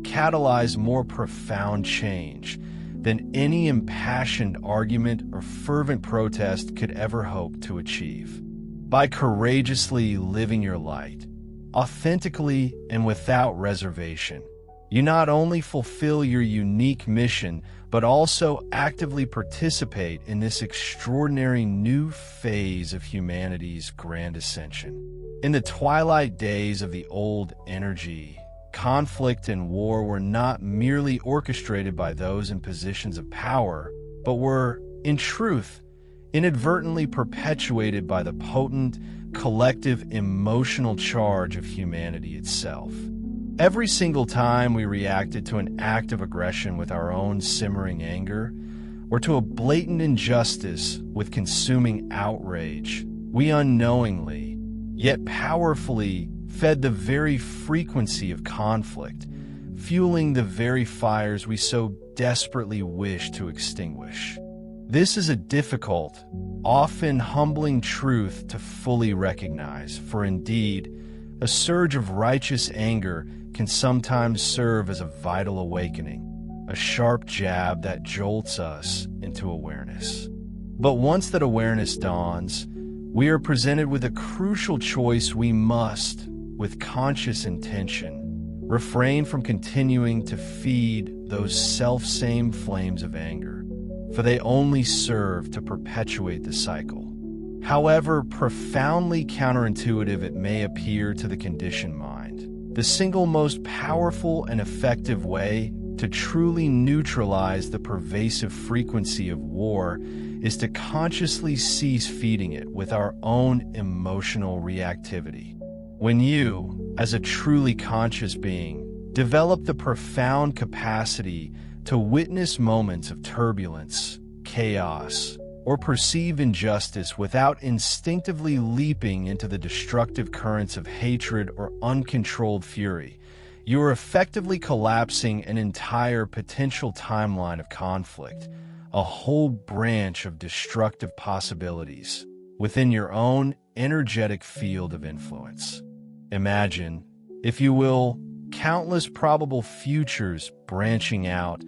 catalyze more profound change than any impassioned argument or fervent protest could ever hope to achieve. By courageously living your light, authentically and without reservation, you not only fulfill your unique mission, but also actively participate in this extraordinary new phase of humanity's grand ascension. In the twilight days of the old energy, conflict and war were not merely orchestrated by those in positions of power, but were, in truth, inadvertently perpetuated by the potent, collective emotional charge of humanity itself. Every single time we reacted to an act of aggression with our own simmering anger, or to a blatant injustice with consuming outrage, we unknowingly, yet powerfully, fed the very frequency of conflict, fueling the very fires we so desperately wish to extinguish. This is a difficult, often humbling truth to fully recognize, for indeed, a surge of righteous anger can sometimes serve as a vital awakening, a sharp jab that jolts us into awareness. But once that awareness dawns, we are presented with a crucial choice. We must, with conscious intention, refrain from continuing to feed those self-same flames of anger, for they only serve to perpetuate the cycle. However profoundly counterintuitive it may appear to the conditioned mind, the single most powerful and effective way to truly neutralize the pervasive frequency of war is to consciously cease feeding it with our own emotional reactivity. When you, as a truly conscious being, develop the profound capacity to witness moments of turbulence, chaos, or perceive injustice without instinctively leaping into the destructive currents of hatred or uncontrolled fury, you are effectively collapsing an entire potential timeline of conflict, a whole branch of destructive possibilities within your own energetic field of influence. Imagine, if you will, countless probable futures branching out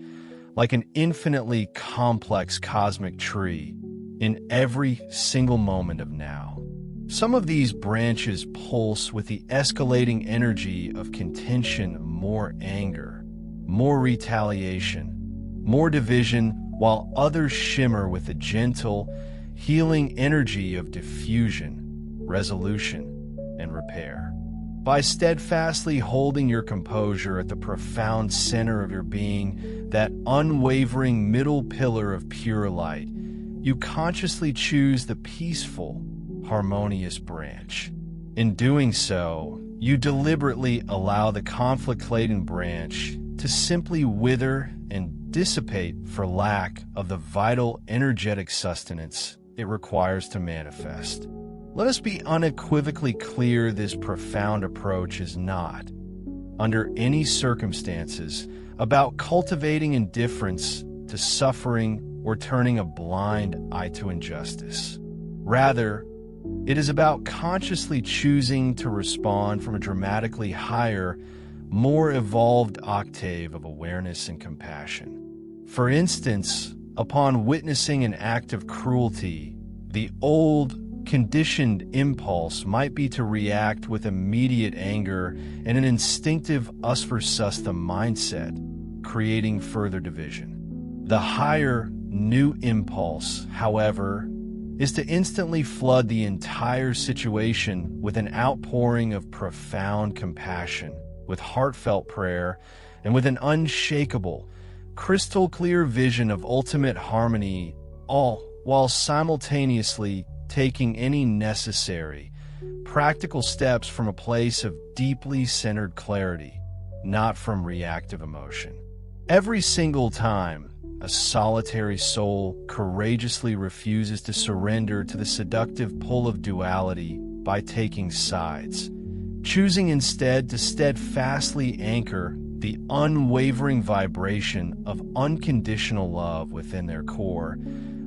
like an infinitely complex cosmic tree in every single moment of now. Some of these branches pulse with the escalating energy of contention, more anger, more retaliation, more division, while others shimmer with the gentle, healing energy of diffusion, resolution, and repair. By steadfastly holding your composure at the profound center of your being, that unwavering middle pillar of pure light, you consciously choose the peaceful, harmonious branch. In doing so, you deliberately allow the conflict-laden branch to simply wither and dissipate for lack of the vital energetic sustenance it requires to manifest. Let us be unequivocally clear, this profound approach is not, under any circumstances, about cultivating indifference to suffering or turning a blind eye to injustice. Rather, it is about consciously choosing to respond from a dramatically higher, more evolved octave of awareness and compassion. For instance, upon witnessing an act of cruelty, the old, conditioned impulse might be to react with immediate anger and an instinctive us versus them mindset, creating further division. The higher, new impulse, however, is to instantly flood the entire situation with an outpouring of profound compassion, with heartfelt prayer, and with an unshakable, crystal-clear vision of ultimate harmony, all while simultaneously taking any necessary, practical steps from a place of deeply centered clarity, not from reactive emotion. Every single time a solitary soul courageously refuses to surrender to the seductive pull of duality by taking sides, choosing instead to steadfastly anchor the unwavering vibration of unconditional love within their core,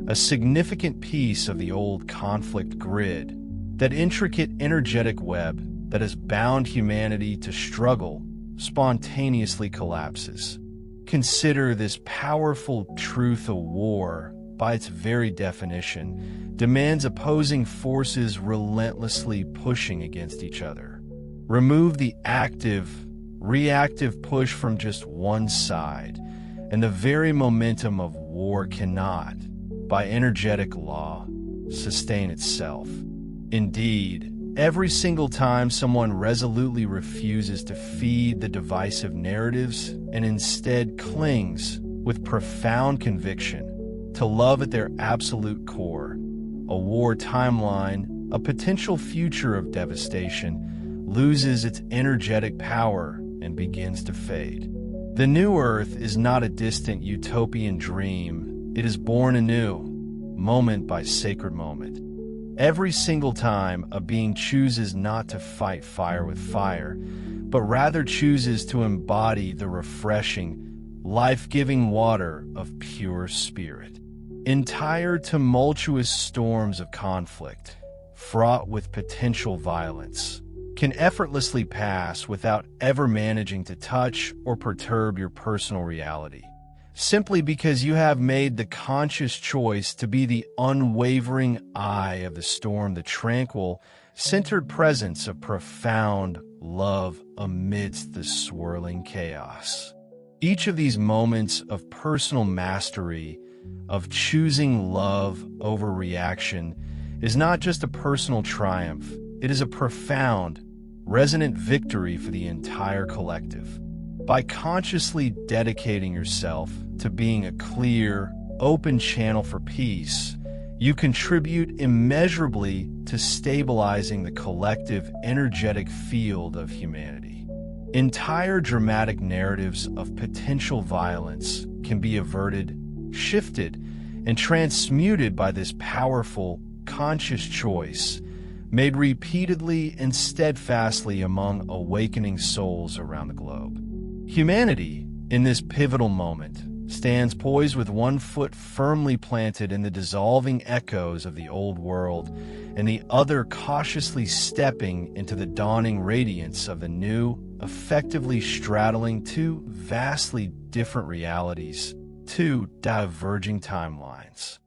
a significant piece of the old conflict grid, that intricate energetic web that has bound humanity to struggle, spontaneously collapses. Consider this powerful truth: a war, by its very definition, demands opposing forces relentlessly pushing against each other. Remove the active, reactive push from just one side, and the very momentum of war cannot, by energetic law, sustain itself. Indeed, every single time someone resolutely refuses to feed the divisive narratives and instead clings with profound conviction to love at their absolute core, a war timeline, a potential future of devastation, loses its energetic power and begins to fade. The new Earth is not a distant utopian dream. It is born anew, moment by sacred moment. Every single time a being chooses not to fight fire with fire, but rather chooses to embody the refreshing, life-giving water of pure spirit. Entire tumultuous storms of conflict, fraught with potential violence, can effortlessly pass without ever managing to touch or perturb your personal reality, simply because you have made the conscious choice to be the unwavering eye of the storm, the tranquil, centered presence of profound love amidst the swirling chaos. Each of these moments of personal mastery, of choosing love over reaction, is not just a personal triumph, it is a profound, resonant victory for the entire collective. By consciously dedicating yourself to being a clear, open channel for peace, you contribute immeasurably to stabilizing the collective energetic field of humanity. Entire dramatic narratives of potential violence can be averted, shifted, and transmuted by this powerful, conscious choice, made repeatedly and steadfastly among awakening souls around the globe. Humanity, in this pivotal moment, stands poised with one foot firmly planted in the dissolving echoes of the old world, and the other cautiously stepping into the dawning radiance of the new, effectively straddling two vastly different realities, two diverging timelines.